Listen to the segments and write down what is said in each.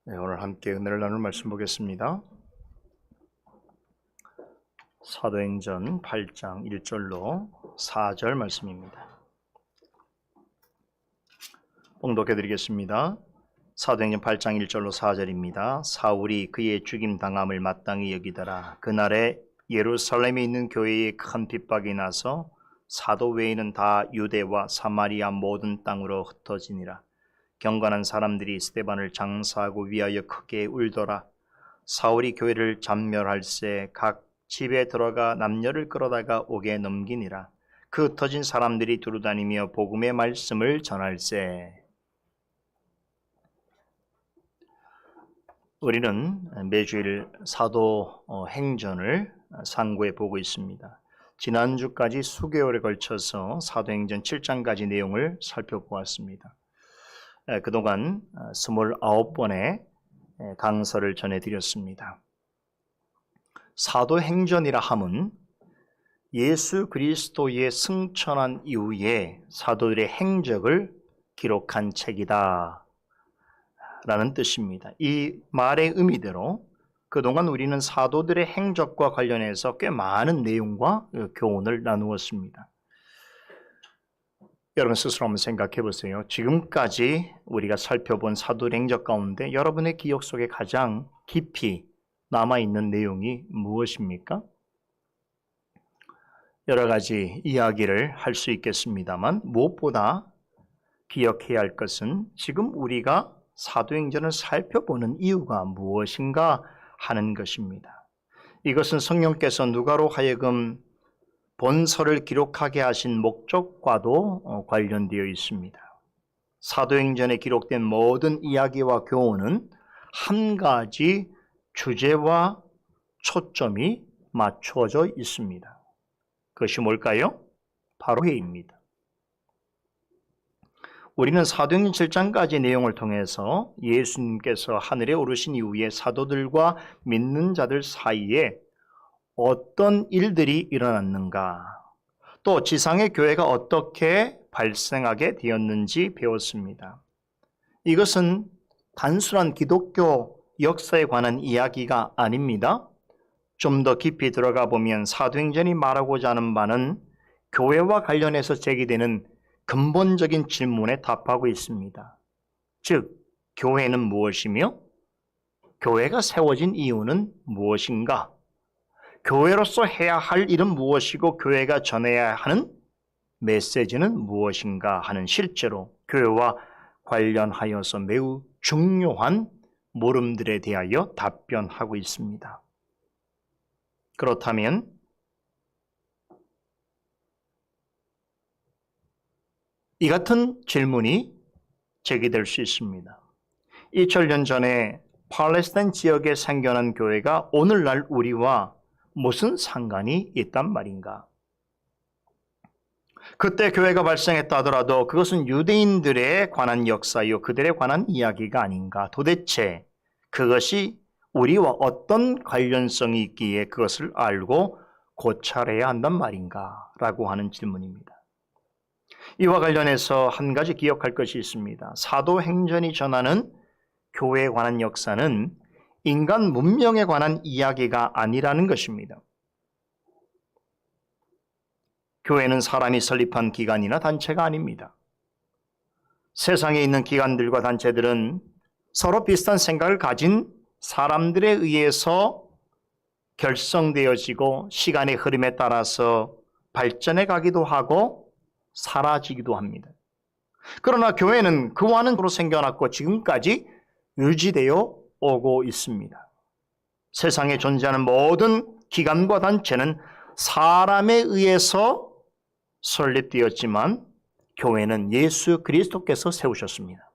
네, 오늘 함께 은혜를 나눌 말씀 보겠습니다. 사도행전 8장 1절로 4절 말씀입니다. 봉독해 드리겠습니다. 사도행전 8장 1절로 4절입니다. 사울이 그의 죽임 당함을 마땅히 여기더라. 그날에 예루살렘에 있는 교회에 큰 핍박이 나서 사도 외에는 다 유대와 사마리아 모든 땅으로 흩어지니라. 경건한 사람들이 스데반을 장사하고 위하여 크게 울더라. 사울이 교회를 잔멸할새 각 집에 들어가 남녀를 끌어다가 옥에 넘기니라. 그 흩어진 사람들이 두루다니며 복음의 말씀을 전할새. 우리는 매주일 사도행전을 상고해 보고 있습니다. 지난주까지 수개월에 걸쳐서 사도행전 7장까지 내용을 살펴보았습니다. 그동안 29번의 강서를 전해드렸습니다. 사도행전이라 함은 예수 그리스도의 승천한 이후에 사도들의 행적을 기록한 책이다 라는 뜻입니다. 이 말의 의미대로 그동안 우리는 사도들의 행적과 관련해서 꽤 많은 내용과 교훈을 나누었습니다. 여러분 스스로 한번 생각해 보세요. 지금까지 우리가 살펴본 사도들 행적 가운데 여러분의 기억 속에 가장 깊이 남아있는 내용이 무엇입니까? 여러 가지 이야기를 할 수 있겠습니다만 무엇보다 기억해야 할 것은 지금 우리가 사도행전을 살펴보는 이유가 무엇인가 하는 것입니다. 이것은 성령께서 누가로 하여금 본서를 기록하게 하신 목적과도 관련되어 있습니다. 사도행전에 기록된 모든 이야기와 교훈은 한 가지 주제와 초점이 맞춰져 있습니다. 그것이 뭘까요? 바로 회입니다. 우리는 사도행전 7장까지 내용을 통해서 예수님께서 하늘에 오르신 이후에 사도들과 믿는 자들 사이에 어떤 일들이 일어났는가, 또 지상의 교회가 어떻게 발생하게 되었는지 배웠습니다. 이것은 단순한 기독교 역사에 관한 이야기가 아닙니다. 좀 더 깊이 들어가 보면 사도행전이 말하고자 하는 바는 교회와 관련해서 제기되는 근본적인 질문에 답하고 있습니다. 즉, 교회는 무엇이며 교회가 세워진 이유는 무엇인가? 교회로서 해야 할 일은 무엇이고 교회가 전해야 하는 메시지는 무엇인가 하는 실제로 교회와 관련하여서 매우 중요한 물음들에 대하여 답변하고 있습니다. 그렇다면 이 같은 질문이 제기될 수 있습니다. 2000년 전에 팔레스타인 지역에 생겨난 교회가 오늘날 우리와 무슨 상관이 있단 말인가? 그때 교회가 발생했다 하더라도 그것은 유대인들에 관한 역사요, 그들에 관한 이야기가 아닌가? 도대체 그것이 우리와 어떤 관련성이 있기에 그것을 알고 고찰해야 한단 말인가? 라고 하는 질문입니다. 이와 관련해서 한 가지 기억할 것이 있습니다. 사도행전이 전하는 교회에 관한 역사는 인간 문명에 관한 이야기가 아니라는 것입니다. 교회는 사람이 설립한 기관이나 단체가 아닙니다. 세상에 있는 기관들과 단체들은 서로 비슷한 생각을 가진 사람들에 의해서 결성되어지고 시간의 흐름에 따라서 발전해 가기도 하고 사라지기도 합니다. 그러나 교회는 그와는 서로 생겨났고 지금까지 유지되어 오고 있습니다. 세상에 존재하는 모든 기관과 단체는 사람에 의해서 설립되었지만 교회는 예수 그리스도께서 세우셨습니다.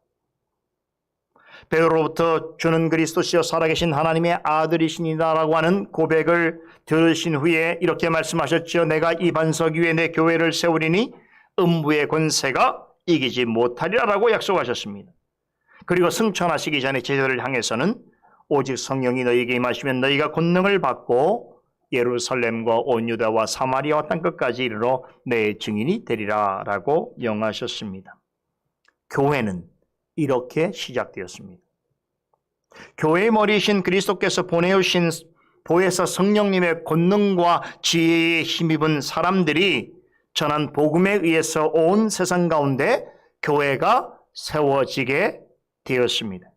베드로로부터 주는 그리스도시여 살아계신 하나님의 아들이시니다라고 하는 고백을 들으신 후에 이렇게 말씀하셨죠. 내가 이 반석 위에 내 교회를 세우리니 음부의 권세가 이기지 못하리라라고 약속하셨습니다. 그리고 승천하시기 전에 제자들을 향해서는 오직 성령이 너희에게 임하시면 너희가 권능을 받고 예루살렘과 온 유다와 사마리아와 땅끝까지 이르러 내 증인이 되리라 라고 명하셨습니다. 교회는 이렇게 시작되었습니다. 교회의 머리이신 그리스도께서 보내오신 보혜사 성령님의 권능과 지혜에 힘입은 사람들이 전한 복음에 의해서 온 세상 가운데 교회가 세워지게 되었습니다.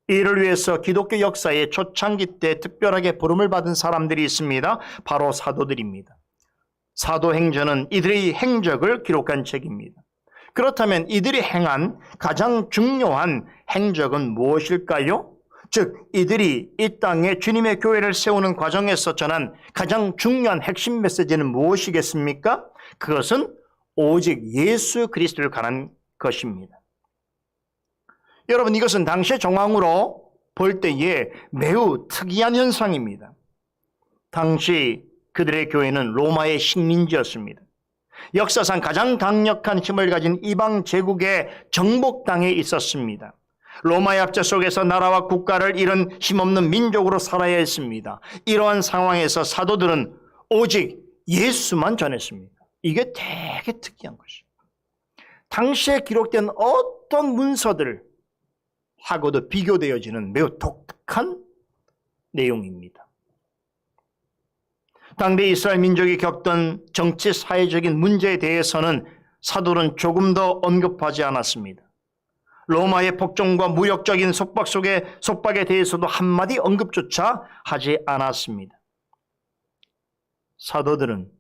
이를 위해서 기독교 역사의 초창기 때 특별하게 부름을 받은 사람들이 있습니다. 바로 사도들입니다. 사도행전은 이들의 행적을 기록한 책입니다. 그렇다면 이들이 행한 가장 중요한 행적은 무엇일까요? 즉 이들이 이 땅에 주님의 교회를 세우는 과정에서 전한 가장 중요한 핵심 메시지는 무엇이겠습니까? 그것은 오직 예수 그리스도를 관한 것입니다. 여러분, 이것은 당시의 정황으로 볼 때에 매우 특이한 현상입니다. 당시 그들의 교회는 로마의 식민지였습니다. 역사상 가장 강력한 힘을 가진 이방 제국의 정복당에 있었습니다. 로마의 압제 속에서 나라와 국가를 잃은 힘없는 민족으로 살아야 했습니다. 이러한 상황에서 사도들은 오직 예수만 전했습니다. 이게 되게 특이한 것이에요. 당시에 기록된 어떤 문서들 하고도 비교되어지는 매우 독특한 내용입니다. 당대 이스라엘 민족이 겪던 정치 사회적인 문제에 대해서는 사도는 조금 더 언급하지 않았습니다. 로마의 폭정과 무력적인 속박에 대해서도 한마디 언급조차 하지 않았습니다. 사도들은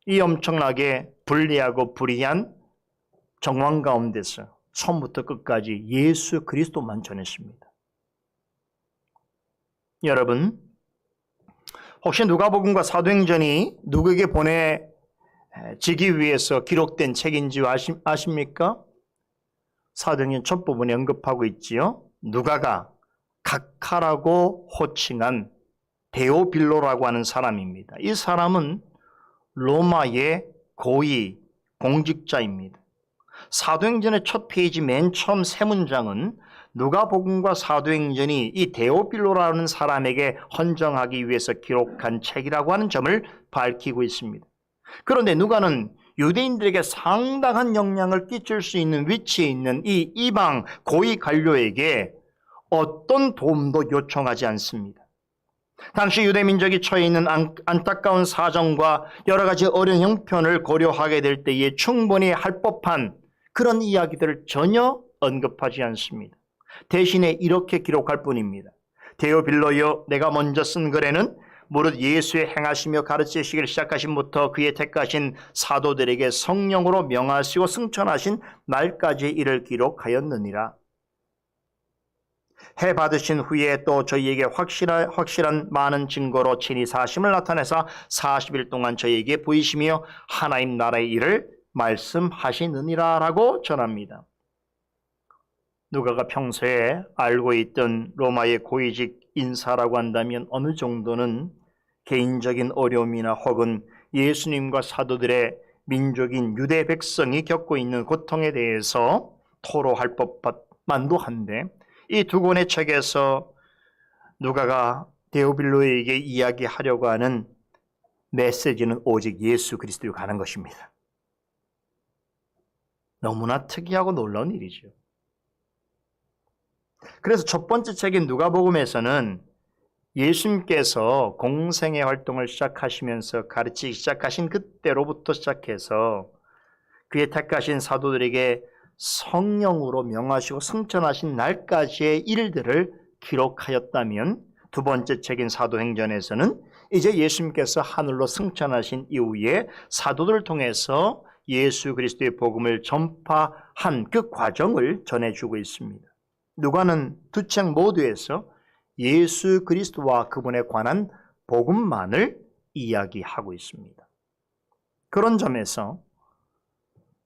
이 엄청나게 불리하고 불의한 정황 가운데서 처음부터 끝까지 예수 그리스도만 전했습니다. 여러분, 혹시 누가복음과 사도행전이 누구에게 보내지기 위해서 기록된 책인지 아십니까? 사도행전 첫 부분에 언급하고 있지요. 누가가 각하라고 호칭한 데오빌로라고 하는 사람입니다. 이 사람은 로마의 고위 공직자입니다. 사도행전의 첫 페이지 맨 처음 세 문장은 누가복음과 사도행전이 이 데오빌로라는 사람에게 헌정하기 위해서 기록한 책이라고 하는 점을 밝히고 있습니다. 그런데 누가는 유대인들에게 상당한 영향을 끼칠 수 있는 위치에 있는 이 이방 고위 관료에게 어떤 도움도 요청하지 않습니다. 당시 유대민족이 처해 있는 안타까운 사정과 여러 가지 어려운 형편을 고려하게 될 때에 충분히 할 법한 그런 이야기들을 전혀 언급하지 않습니다. 대신에 이렇게 기록할 뿐입니다. 데오빌로여, 내가 먼저 쓴 글에는 무릇 예수의 행하시며 가르치시기를 시작하신부터 그의 택하신 사도들에게 성령으로 명하시고 승천하신 날까지 이를 기록하였느니라. 해 받으신 후에 또 저희에게 확실한 많은 증거로 친히 사심을 나타내사 40일 동안 저희에게 보이시며 하나님 나라의 일을 말씀하시느니라 라고 전합니다. 누가가 평소에 알고 있던 로마의 고위직 인사라고 한다면 어느 정도는 개인적인 어려움이나 혹은 예수님과 사도들의 민족인 유대 백성이 겪고 있는 고통에 대해서 토로할 법만도 한데 이 두 권의 책에서 누가가 데오빌로에게 이야기하려고 하는 메시지는 오직 예수 그리스도에 관한 것입니다. 너무나 특이하고 놀라운 일이죠. 그래서 첫 번째 책인 누가복음에서는 예수님께서 공생의 활동을 시작하시면서 가르치기 시작하신 그때로부터 시작해서 그의 택하신 사도들에게 성령으로 명하시고 승천하신 날까지의 일들을 기록하였다면, 두 번째 책인 사도행전에서는 이제 예수님께서 하늘로 승천하신 이후에 사도들을 통해서 예수 그리스도의 복음을 전파한 그 과정을 전해주고 있습니다. 누가는 두 책 모두에서 예수 그리스도와 그분에 관한 복음만을 이야기하고 있습니다. 그런 점에서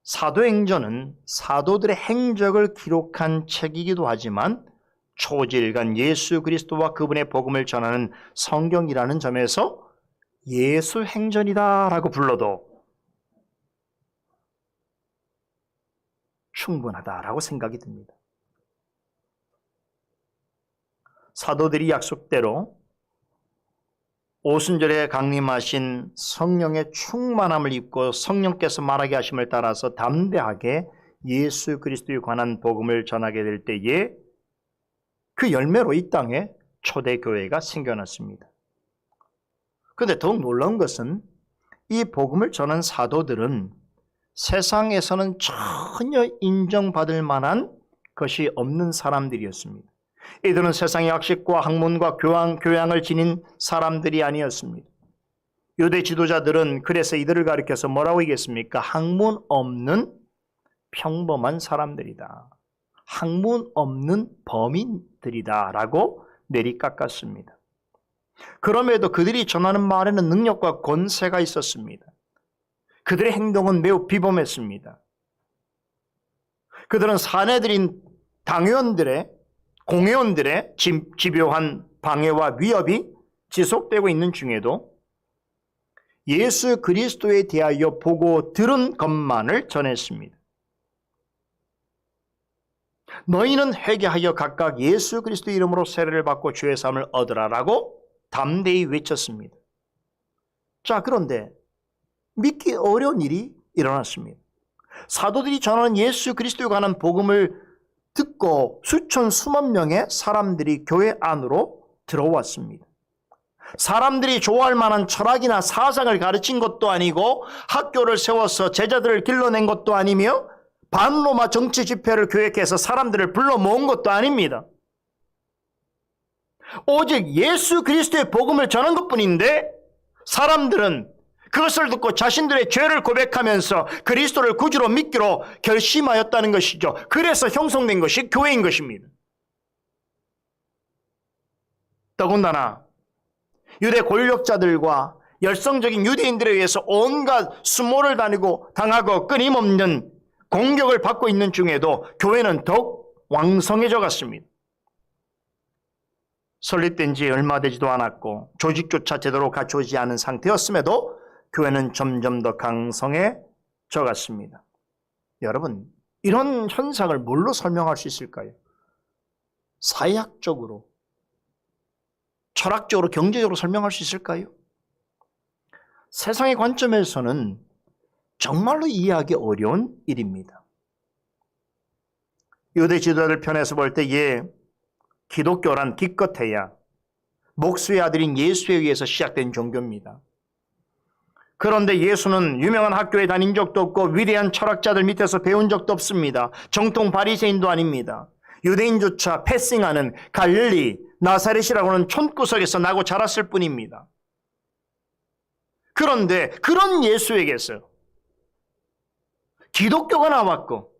사도행전은 사도들의 행적을 기록한 책이기도 하지만 초지일간 예수 그리스도와 그분의 복음을 전하는 성경이라는 점에서 예수행전이다라고 불러도 충분하다라고 생각이 듭니다. 사도들이 약속대로 오순절에 강림하신 성령의 충만함을 입고 성령께서 말하게 하심을 따라서 담대하게 예수 그리스도에 관한 복음을 전하게 될 때에 그 열매로 이 땅에 초대교회가 생겨났습니다. 그런데 더욱 놀라운 것은 이 복음을 전한 사도들은 세상에서는 전혀 인정받을 만한 것이 없는 사람들이었습니다. 이들은 세상의 학식과 학문과 교양을 지닌 사람들이 아니었습니다. 유대 지도자들은 그래서 이들을 가리켜서 뭐라고 얘기했습니까? 학문 없는 평범한 사람들이다. 학문 없는 범인들이다 라고 내리깎았습니다. 그럼에도 그들이 전하는 말에는 능력과 권세가 있었습니다. 그들의 행동은 매우 비범했습니다. 그들은 사내들인 당회원들의 공회원들의 집요한 방해와 위협이 지속되고 있는 중에도 예수 그리스도에 대하여 보고 들은 것만을 전했습니다. 너희는 회개하여 각각 예수 그리스도 이름으로 세례를 받고 주의 사함을 얻으라라고 담대히 외쳤습니다. 자, 그런데 믿기 어려운 일이 일어났습니다. 사도들이 전하는 예수 그리스도에 관한 복음을 듣고 수천 수만 명의 사람들이 교회 안으로 들어왔습니다. 사람들이 좋아할 만한 철학이나 사상을 가르친 것도 아니고 학교를 세워서 제자들을 길러낸 것도 아니며 반로마 정치 집회를 계획해서 사람들을 불러 모은 것도 아닙니다. 오직 예수 그리스도의 복음을 전한 것뿐인데 사람들은 그것을 듣고 자신들의 죄를 고백하면서 그리스도를 구주로 믿기로 결심하였다는 것이죠. 그래서 형성된 것이 교회인 것입니다. 더군다나 유대 권력자들과 열성적인 유대인들에 의해서 온갖 수모를 당하고 끊임없는 공격을 받고 있는 중에도 교회는 더욱 왕성해져 갔습니다. 설립된 지 얼마 되지도 않았고 조직조차 제대로 갖추어지지 않은 상태였음에도 교회는 점점 더 강성해져 갔습니다. 여러분, 이런 현상을 뭘로 설명할 수 있을까요? 사회학적으로, 철학적으로, 경제적으로 설명할 수 있을까요? 세상의 관점에서는 정말로 이해하기 어려운 일입니다. 유대 지도자들 편에서 볼 때 기독교란 기껏해야 목수의 아들인 예수에 의해서 시작된 종교입니다. 그런데 예수는 유명한 학교에 다닌 적도 없고 위대한 철학자들 밑에서 배운 적도 없습니다. 정통 바리새인도 아닙니다. 유대인조차 패싱하는 갈릴리, 나사렛이라고 하는 촌구석에서 나고 자랐을 뿐입니다. 그런데 그런 예수에게서 기독교가 나왔고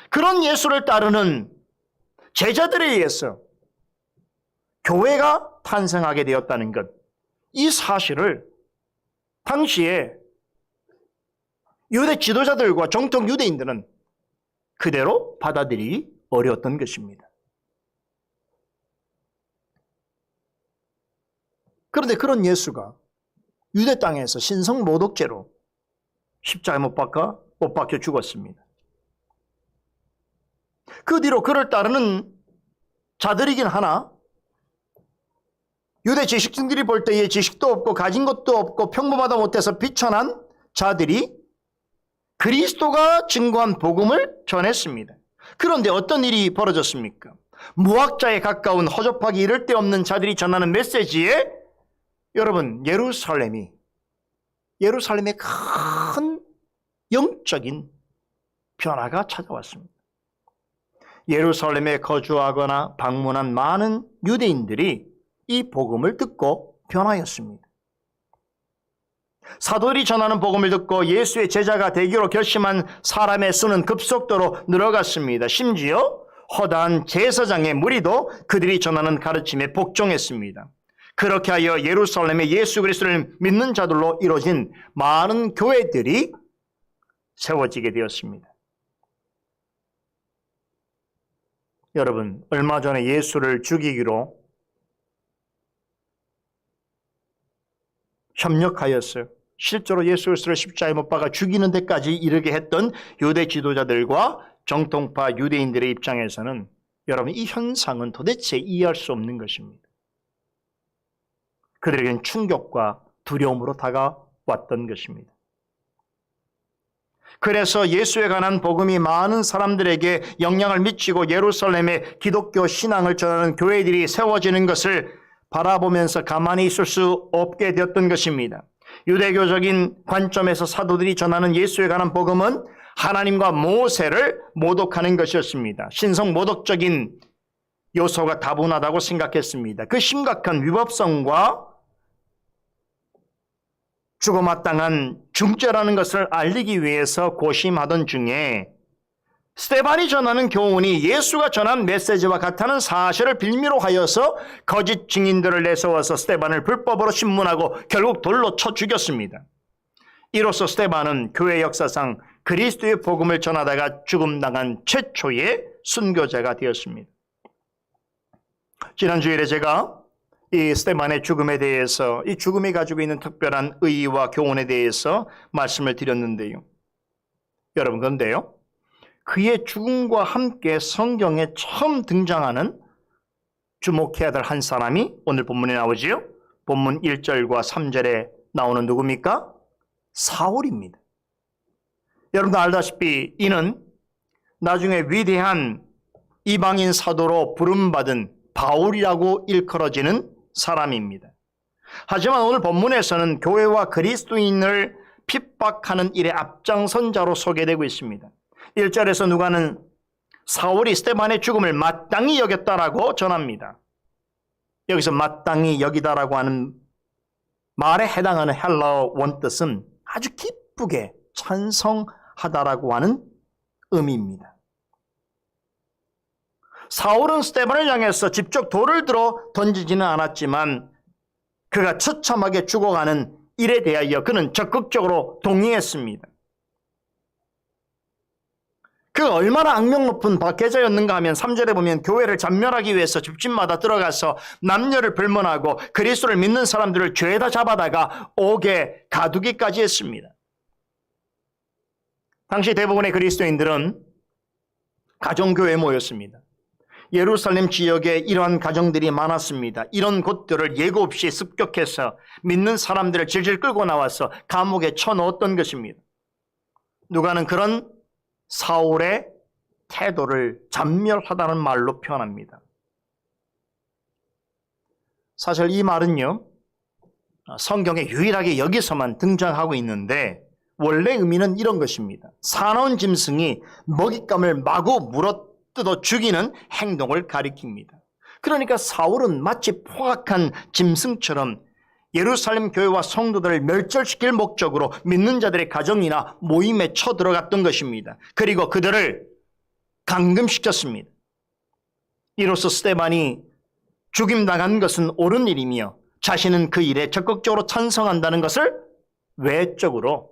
그런 예수를 따르는 제자들에 의해서 교회가 탄생하게 되었다는 것, 이 사실을 당시에 유대 지도자들과 정통 유대인들은 그대로 받아들이기 어려웠던 것입니다. 그런데 그런 예수가 유대 땅에서 신성 모독죄로 십자가에 못 박혀 죽었습니다. 그 뒤로 그를 따르는 자들이긴 하나 유대 지식층들이 볼 때에 지식도 없고 가진 것도 없고 평범하다 못해서 비천한 자들이 그리스도가 증거한 복음을 전했습니다. 그런데 어떤 일이 벌어졌습니까? 무학자에 가까운 허접하기 이를 데 없는 자들이 전하는 메시지에 여러분 예루살렘에 큰 영적인 변화가 찾아왔습니다. 예루살렘에 거주하거나 방문한 많은 유대인들이 이 복음을 듣고 변화했습니다. 사도들이 전하는 복음을 듣고 예수의 제자가 되기로 결심한 사람의 수는 급속도로 늘어갔습니다. 심지어 허다한 제사장의 무리도 그들이 전하는 가르침에 복종했습니다. 그렇게 하여 예루살렘에 예수 그리스도를 믿는 자들로 이루어진 많은 교회들이 세워지게 되었습니다. 여러분, 얼마 전에 예수를 죽이기로 협력하였어요. 실제로 예수 그리스도를 십자가에 못 박아 죽이는 데까지 이르게 했던 유대 지도자들과 정통파 유대인들의 입장에서는 여러분, 이 현상은 도대체 이해할 수 없는 것입니다. 그들에게는 충격과 두려움으로 다가왔던 것입니다. 그래서 예수에 관한 복음이 많은 사람들에게 영향을 미치고 예루살렘에 기독교 신앙을 전하는 교회들이 세워지는 것을 바라보면서 가만히 있을 수 없게 되었던 것입니다. 유대교적인 관점에서 사도들이 전하는 예수에 관한 복음은 하나님과 모세를 모독하는 것이었습니다. 신성 모독적인 요소가 다분하다고 생각했습니다. 그 심각한 위법성과 죽어마땅한 중죄라는 것을 알리기 위해서 고심하던 중에 스데반이 전하는 교훈이 예수가 전한 메시지와 같다는 사실을 빌미로 하여서 거짓 증인들을 내세워서 스데반을 불법으로 신문하고 결국 돌로 쳐 죽였습니다. 이로써 스데반은 교회 역사상 그리스도의 복음을 전하다가 죽음당한 최초의 순교자가 되었습니다. 지난 주일에 제가 이 스데반의 죽음에 대해서, 이 죽음이 가지고 있는 특별한 의의와 교훈에 대해서 말씀을 드렸는데요. 여러분, 그런데요, 그의 죽음과 함께 성경에 처음 등장하는 주목해야 될 한 사람이 오늘 본문에 나오지요. 본문 1절과 3절에 나오는 누굽니까? 사울입니다. 여러분도 알다시피 이는 나중에 위대한 이방인 사도로 부름받은 바울이라고 일컬어지는 사람입니다. 하지만 오늘 본문에서는 교회와 그리스도인을 핍박하는 일의 앞장선자로 소개되고 있습니다. 1절에서 누가는 사울이 스데반의 죽음을 마땅히 여겼다라고 전합니다. 여기서 마땅히 여기다라고 하는 말에 해당하는 헬라어 원뜻은 아주 기쁘게 찬성하다라고 하는 의미입니다. 사울은 스데반을 향해서 직접 돌을 들어 던지지는 않았지만 그가 처참하게 죽어가는 일에 대하여 그는 적극적으로 동의했습니다. 그 얼마나 악명 높은 박해자였는가 하면 3절에 보면 교회를 잔멸하기 위해서 집집마다 들어가서 남녀를 불문하고 그리스도를 믿는 사람들을 죄다 잡아다가 옥에 가두기까지 했습니다. 당시 대부분의 그리스도인들은 가정교회에 모였습니다. 예루살렘 지역에 이러한 가정들이 많았습니다. 이런 곳들을 예고 없이 습격해서 믿는 사람들을 질질 끌고 나와서 감옥에 쳐넣었던 것입니다. 누가는 그런 사울의 태도를 잔멸하다는 말로 표현합니다. 사실 이 말은요, 성경에 유일하게 여기서만 등장하고 있는데 원래 의미는 이런 것입니다. 사나운 짐승이 먹잇감을 마구 물어뜯어 죽이는 행동을 가리킵니다. 그러니까 사울은 마치 포악한 짐승처럼 예루살렘 교회와 성도들을 멸절시킬 목적으로 믿는 자들의 가정이나 모임에 쳐들어갔던 것입니다. 그리고 그들을 감금시켰습니다. 이로써 스데반이 죽임당한 것은 옳은 일이며 자신은 그 일에 적극적으로 찬성한다는 것을 외적으로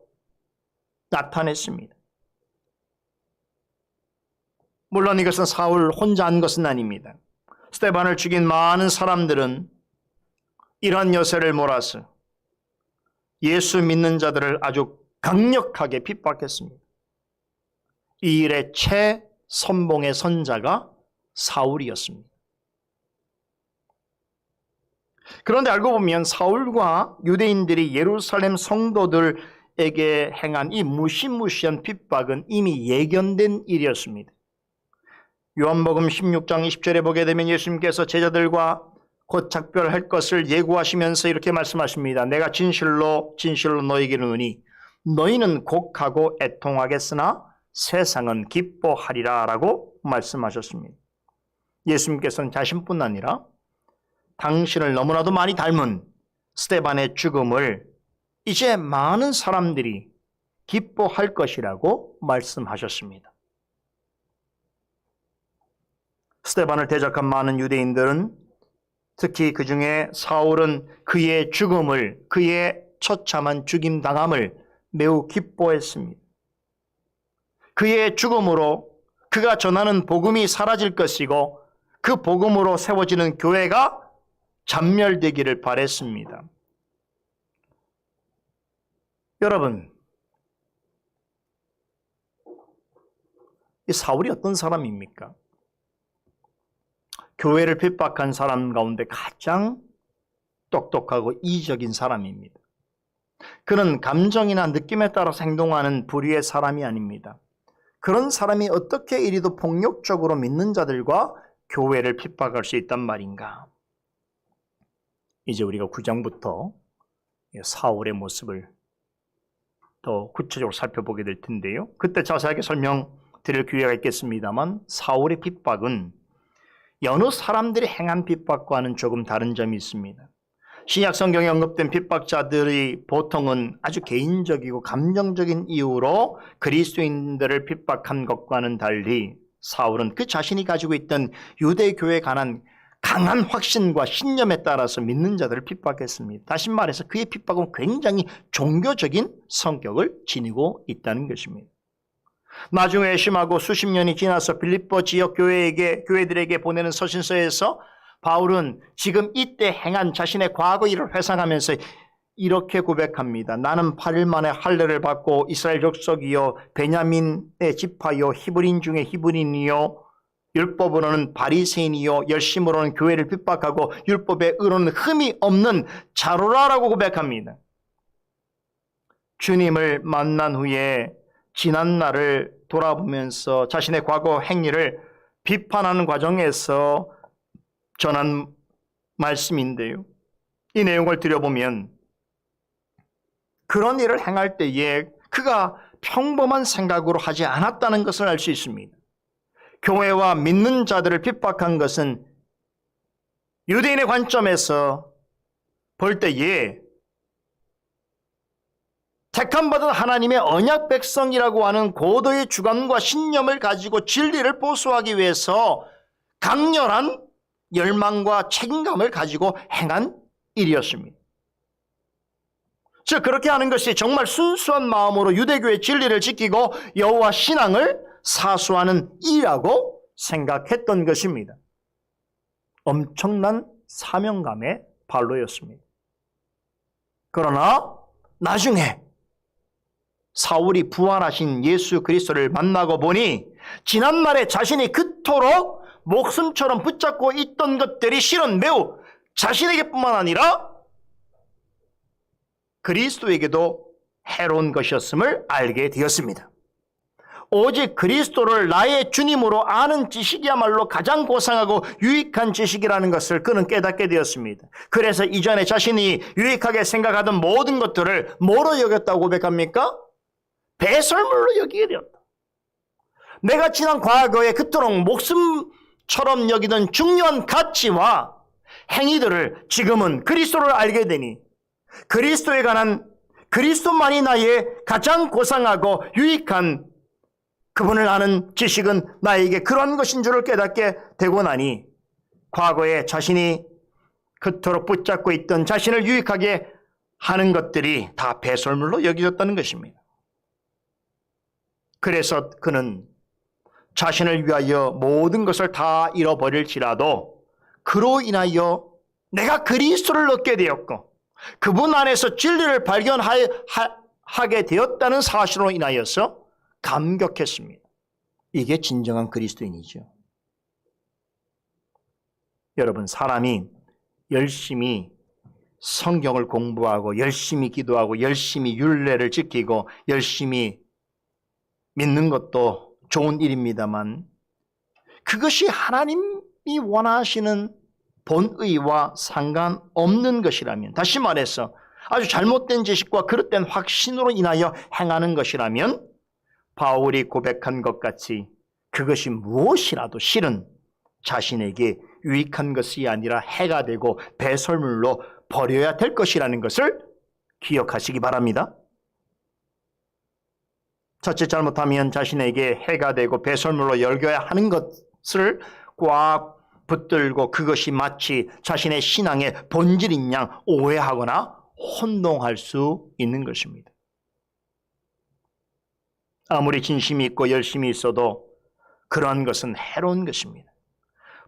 나타냈습니다. 물론 이것은 사울 혼자 한 것은 아닙니다. 스데반을 죽인 많은 사람들은 이러한 여세를 몰아서 예수 믿는 자들을 아주 강력하게 핍박했습니다. 이 일의 최선봉의 선자가 사울이었습니다. 그런데 알고 보면 사울과 유대인들이 예루살렘 성도들에게 행한 이 무시무시한 핍박은 이미 예견된 일이었습니다. 요한복음 16장 20절에 보게 되면 예수님께서 제자들과 곧 작별할 것을 예고하시면서 이렇게 말씀하십니다. 내가 진실로 진실로 너희에게 이르노니 너희는 곡하고 애통하겠으나 세상은 기뻐하리라 라고 말씀하셨습니다. 예수님께서는 자신뿐 아니라 당신을 너무나도 많이 닮은 스데반의 죽음을 이제 많은 사람들이 기뻐할 것이라고 말씀하셨습니다. 스데반을 대적한 많은 유대인들은 특히 그 중에 사울은 그의 죽음을, 그의 처참한 죽임당함을 매우 기뻐했습니다. 그의 죽음으로 그가 전하는 복음이 사라질 것이고 그 복음으로 세워지는 교회가 잔멸되기를 바랬습니다. 여러분, 이 사울이 어떤 사람입니까? 교회를 핍박한 사람 가운데 가장 똑똑하고 이적인 사람입니다. 그는 감정이나 느낌에 따라서 행동하는 부류의 사람이 아닙니다. 그런 사람이 어떻게 이리도 폭력적으로 믿는 자들과 교회를 핍박할 수 있단 말인가? 이제 우리가 9장부터 사울의 모습을 더 구체적으로 살펴보게 될 텐데요. 그때 자세하게 설명드릴 기회가 있겠습니다만 사울의 핍박은 여느 사람들이 행한 핍박과는 조금 다른 점이 있습니다. 신약 성경에 언급된 핍박자들이 보통은 아주 개인적이고 감정적인 이유로 그리스도인들을 핍박한 것과는 달리 사울은 그 자신이 가지고 있던 유대교에 관한 강한 확신과 신념에 따라서 믿는 자들을 핍박했습니다. 다시 말해서 그의 핍박은 굉장히 종교적인 성격을 지니고 있다는 것입니다. 나중에 심하고 수십 년이 지나서 빌립보 지역 교회들에게 보내는 서신서에서 바울은 지금 이때 행한 자신의 과거 일을 회상하면서 이렇게 고백합니다. 나는 8일 만에 할례를 받고 이스라엘 족속이요 베냐민의 지파요 히브리인 중에 히브리인이요 율법으로는 바리새인이요 열심으로는 교회를 핍박하고 율법의 의로는 흠이 없는 자로라라고 고백합니다. 주님을 만난 후에 지난 날을 돌아보면서 자신의 과거 행위를 비판하는 과정에서 전한 말씀인데요. 이 내용을 들여보면 그런 일을 행할 때에 그가 평범한 생각으로 하지 않았다는 것을 알 수 있습니다. 교회와 믿는 자들을 핍박한 것은 유대인의 관점에서 볼 때에 택함받은 하나님의 언약 백성이라고 하는 고도의 주관과 신념을 가지고 진리를 보수하기 위해서 강렬한 열망과 책임감을 가지고 행한 일이었습니다. 즉 그렇게 하는 것이 정말 순수한 마음으로 유대교의 진리를 지키고 여호와 신앙을 사수하는 일이라고 생각했던 것입니다. 엄청난 사명감의 발로였습니다. 그러나 나중에 사울이 부활하신 예수 그리스도를 만나고 보니 지난날에 자신이 그토록 목숨처럼 붙잡고 있던 것들이 실은 매우 자신에게뿐만 아니라 그리스도에게도 해로운 것이었음을 알게 되었습니다. 오직 그리스도를 나의 주님으로 아는 지식이야말로 가장 고상하고 유익한 지식이라는 것을 그는 깨닫게 되었습니다. 그래서 이전에 자신이 유익하게 생각하던 모든 것들을 뭐로 여겼다고 고백합니까? 배설물로 여기게 되었다. 내가 지난 과거에 그토록 목숨처럼 여기던 중요한 가치와 행위들을 지금은 그리스도를 알게 되니 그리스도에 관한 그리스도만이 나의 가장 고상하고 유익한 그분을 아는 지식은 나에게 그런 것인 줄을 깨닫게 되고 나니 과거에 자신이 그토록 붙잡고 있던 자신을 유익하게 하는 것들이 다 배설물로 여겨졌다는 것입니다. 그래서 그는 자신을 위하여 모든 것을 다 잃어버릴지라도 그로 인하여 내가 그리스도를 얻게 되었고 그분 안에서 진리를 발견하게 되었다는 사실로 인하여서 감격했습니다. 이게 진정한 그리스도인이죠. 여러분, 사람이 열심히 성경을 공부하고 열심히 기도하고 열심히 율례를 지키고 열심히 믿는 것도 좋은 일입니다만 그것이 하나님이 원하시는 본의와 상관없는 것이라면, 다시 말해서 아주 잘못된 지식과 그릇된 확신으로 인하여 행하는 것이라면 바울이 고백한 것 같이 그것이 무엇이라도 실은 자신에게 유익한 것이 아니라 해가 되고 배설물로 버려야 될 것이라는 것을 기억하시기 바랍니다. 첫째, 잘못하면 자신에게 해가 되고 배설물로 여겨야 하는 것을 꽉 붙들고 그것이 마치 자신의 신앙의 본질인 양 오해하거나 혼동할 수 있는 것입니다. 아무리 진심이 있고 열심히 있어도 그러한 것은 해로운 것입니다.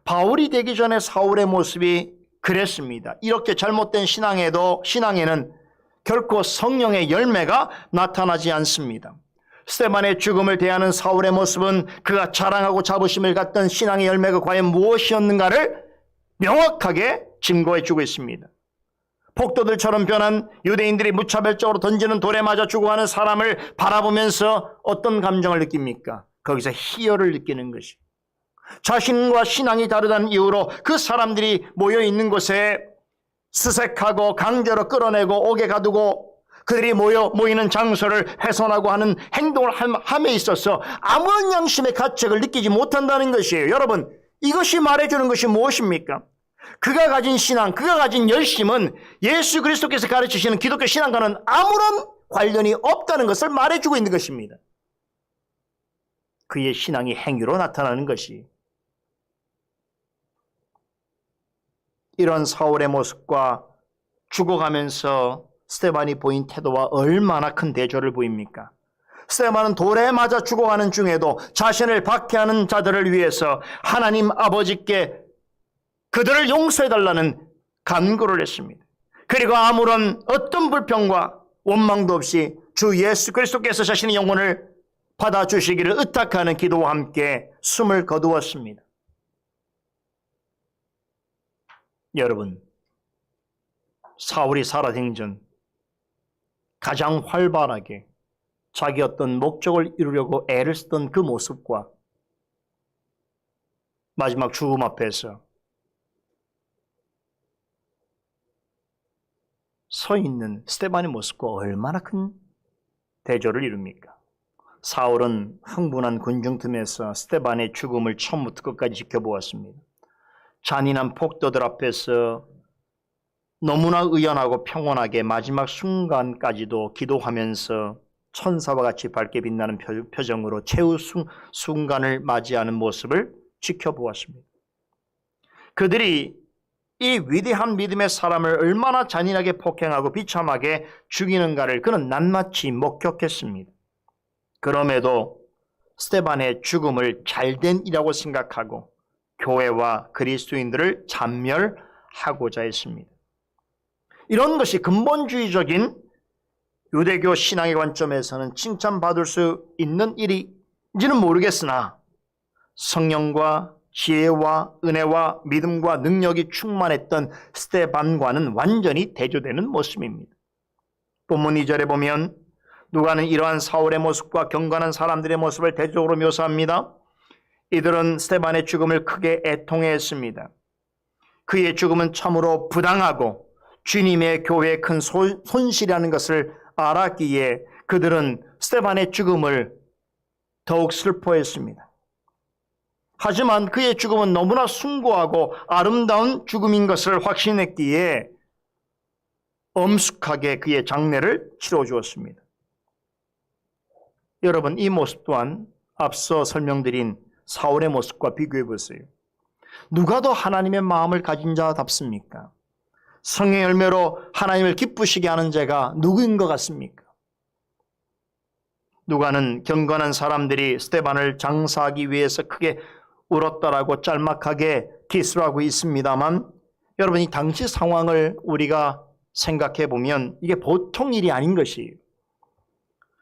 바울이 되기 전에 사울의 모습이 그랬습니다. 이렇게 잘못된 신앙에는 결코 성령의 열매가 나타나지 않습니다. 스데반의 죽음을 대하는 사울의 모습은 그가 자랑하고 자부심을 갖던 신앙의 열매가 과연 무엇이었는가를 명확하게 증거해 주고 있습니다. 폭도들처럼 변한 유대인들이 무차별적으로 던지는 돌에 맞아 죽어가는 사람을 바라보면서 어떤 감정을 느낍니까? 거기서 희열을 느끼는 것이. 자신과 신앙이 다르다는 이유로 그 사람들이 모여있는 곳에 스색하고 강제로 끌어내고 옥에 가두고 그들이 모이는 장소를 훼손하고 하는 행동을 함에 있어서 아무런 양심의 가책을 느끼지 못한다는 것이에요. 여러분, 이것이 말해주는 것이 무엇입니까? 그가 가진 신앙, 그가 가진 열심은 예수 그리스도께서 가르치시는 기독교 신앙과는 아무런 관련이 없다는 것을 말해주고 있는 것입니다. 그의 신앙이 행위로 나타나는 것이. 이런 사울의 모습과 죽어가면서 스데반이 보인 태도와 얼마나 큰 대조를 보입니까? 스데반은 돌에 맞아 죽어가는 중에도 자신을 박해하는 자들을 위해서 하나님 아버지께 그들을 용서해달라는 간구를 했습니다. 그리고 아무런 어떤 불평과 원망도 없이 주 예수 그리스도께서 자신의 영혼을 받아주시기를 의탁하는 기도와 함께 숨을 거두었습니다. 여러분, 사울이 살아생전 가장 활발하게 자기 어떤 목적을 이루려고 애를 쓰던 그 모습과 마지막 죽음 앞에서 서 있는 스데반의 모습과 얼마나 큰 대조를 이룹니까? 사울은 흥분한 군중 틈에서 스데반의 죽음을 처음부터 끝까지 지켜보았습니다. 잔인한 폭도들 앞에서 너무나 의연하고 평온하게 마지막 순간까지도 기도하면서 천사와 같이 밝게 빛나는 표정으로 최후 순간을 맞이하는 모습을 지켜보았습니다. 그들이 이 위대한 믿음의 사람을 얼마나 잔인하게 폭행하고 비참하게 죽이는가를 그는 낱낱이 목격했습니다. 그럼에도 스데반의 죽음을 잘된 일이라고 생각하고 교회와 그리스도인들을 잔멸하고자 했습니다. 이런 것이 근본주의적인 유대교 신앙의 관점에서는 칭찬받을 수 있는 일인지는 모르겠으나 성령과 지혜와 은혜와 믿음과 능력이 충만했던 스데반과는 완전히 대조되는 모습입니다. 본문 2절에 보면 누가는 이러한 사울의 모습과 경건한 사람들의 모습을 대조적으로 묘사합니다. 이들은 스데반의 죽음을 크게 애통해했습니다. 그의 죽음은 참으로 부당하고 주님의 교회에 큰 손실이라는 것을 알았기에 그들은 스데반의 죽음을 더욱 슬퍼했습니다. 하지만 그의 죽음은 너무나 숭고하고 아름다운 죽음인 것을 확신했기에 엄숙하게 그의 장례를 치러주었습니다. 여러분, 이 모습 또한 앞서 설명드린 사울의 모습과 비교해 보세요. 누가 더 하나님의 마음을 가진 자답습니까? 성의 열매로 하나님을 기쁘시게 하는 자가 누구인 것 같습니까? 누가는 경건한 사람들이 스데반을 장사하기 위해서 크게 울었다라고 짤막하게 기술하고 있습니다만 여러분, 이 당시 상황을 우리가 생각해 보면 이게 보통 일이 아닌 것이에요.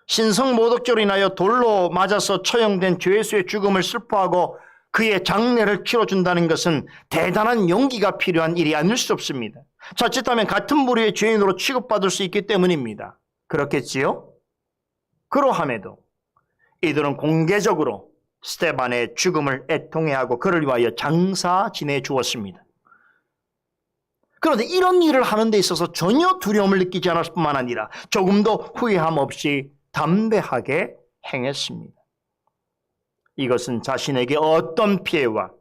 신성모독죄로 인하여 돌로 맞아서 처형된 주 예수의 죽음을 슬퍼하고 그의 장례를 치러준다는 것은 대단한 용기가 필요한 일이 아닐 수 없습니다. 자칫하면 같은 부류의 죄인으로 취급받을 수 있기 때문입니다. 그렇겠지요? 그러함에도 이들은 공개적으로 스데반의 죽음을 애통해하고 그를 위하여 장사 지내 주었습니다. 그런데 이런 일을 하는 데 있어서 전혀 두려움을 느끼지 않았을 뿐만 아니라 조금도 후회함 없이 담대하게 행했습니다. 이것은 자신에게 어떤 피해와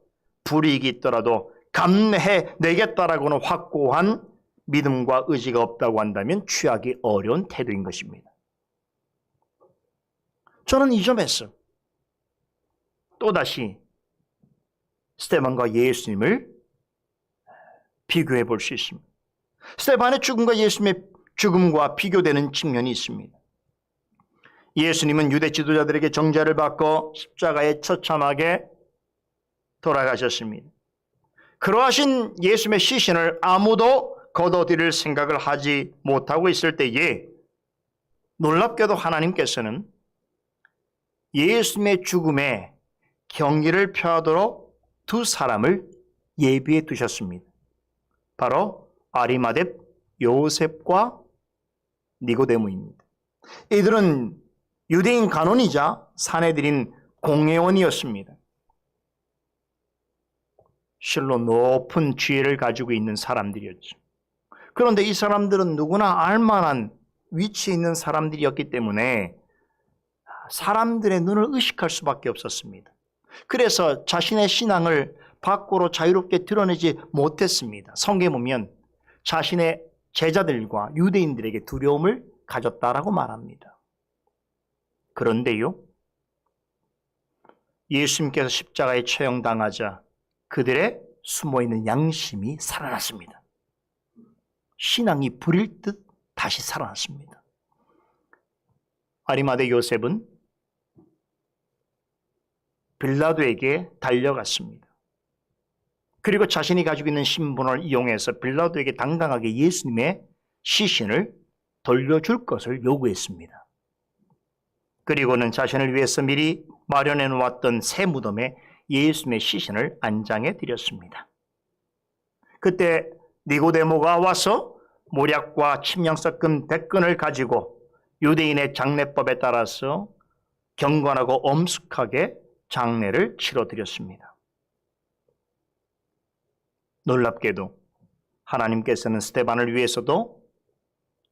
불이익이 있더라도 감내해내겠다라고는 확고한 믿음과 의지가 없다고 한다면 취하기 어려운 태도인 것입니다. 저는 이 점에서 또다시 스데반과 예수님을 비교해 볼 수 있습니다. 스데반의 죽음과 예수님의 죽음과 비교되는 측면이 있습니다. 예수님은 유대 지도자들에게 정죄를 받고 십자가에 처참하게 돌아가셨습니다. 그러하신 예수님의 시신을 아무도 거둬들일 생각을 하지 못하고 있을 때에 놀랍게도 하나님께서는 예수님의 죽음에 경기를 표하도록 두 사람을 예비해 두셨습니다. 바로 아리마대 요셉과 니고데모입니다. 이들은 유대인 간원이자 사내들인 공회원이었습니다. 실로 높은 지혜를 가지고 있는 사람들이었죠. 그런데 이 사람들은 누구나 알만한 위치에 있는 사람들이었기 때문에 사람들의 눈을 의식할 수밖에 없었습니다. 그래서 자신의 신앙을 밖으로 자유롭게 드러내지 못했습니다. 성경에 보면 자신의 제자들과 유대인들에게 두려움을 가졌다라고 말합니다. 그런데요, 예수님께서 십자가에 처형당하자 그들의 숨어있는 양심이 살아났습니다. 신앙이 불일 듯 다시 살아났습니다. 아리마대 요셉은 빌라도에게 달려갔습니다. 그리고 자신이 가지고 있는 신분을 이용해서 빌라도에게 당당하게 예수님의 시신을 돌려줄 것을 요구했습니다. 그리고는 자신을 위해서 미리 마련해 놓았던 새 무덤에 예수님의 시신을 안장해 드렸습니다. 그때 니고데모가 와서 모략과 침향 섞은 백근을 가지고 유대인의 장례법에 따라서 경건하고 엄숙하게 장례를 치러드렸습니다. 놀랍게도 하나님께서는 스데반을 위해서도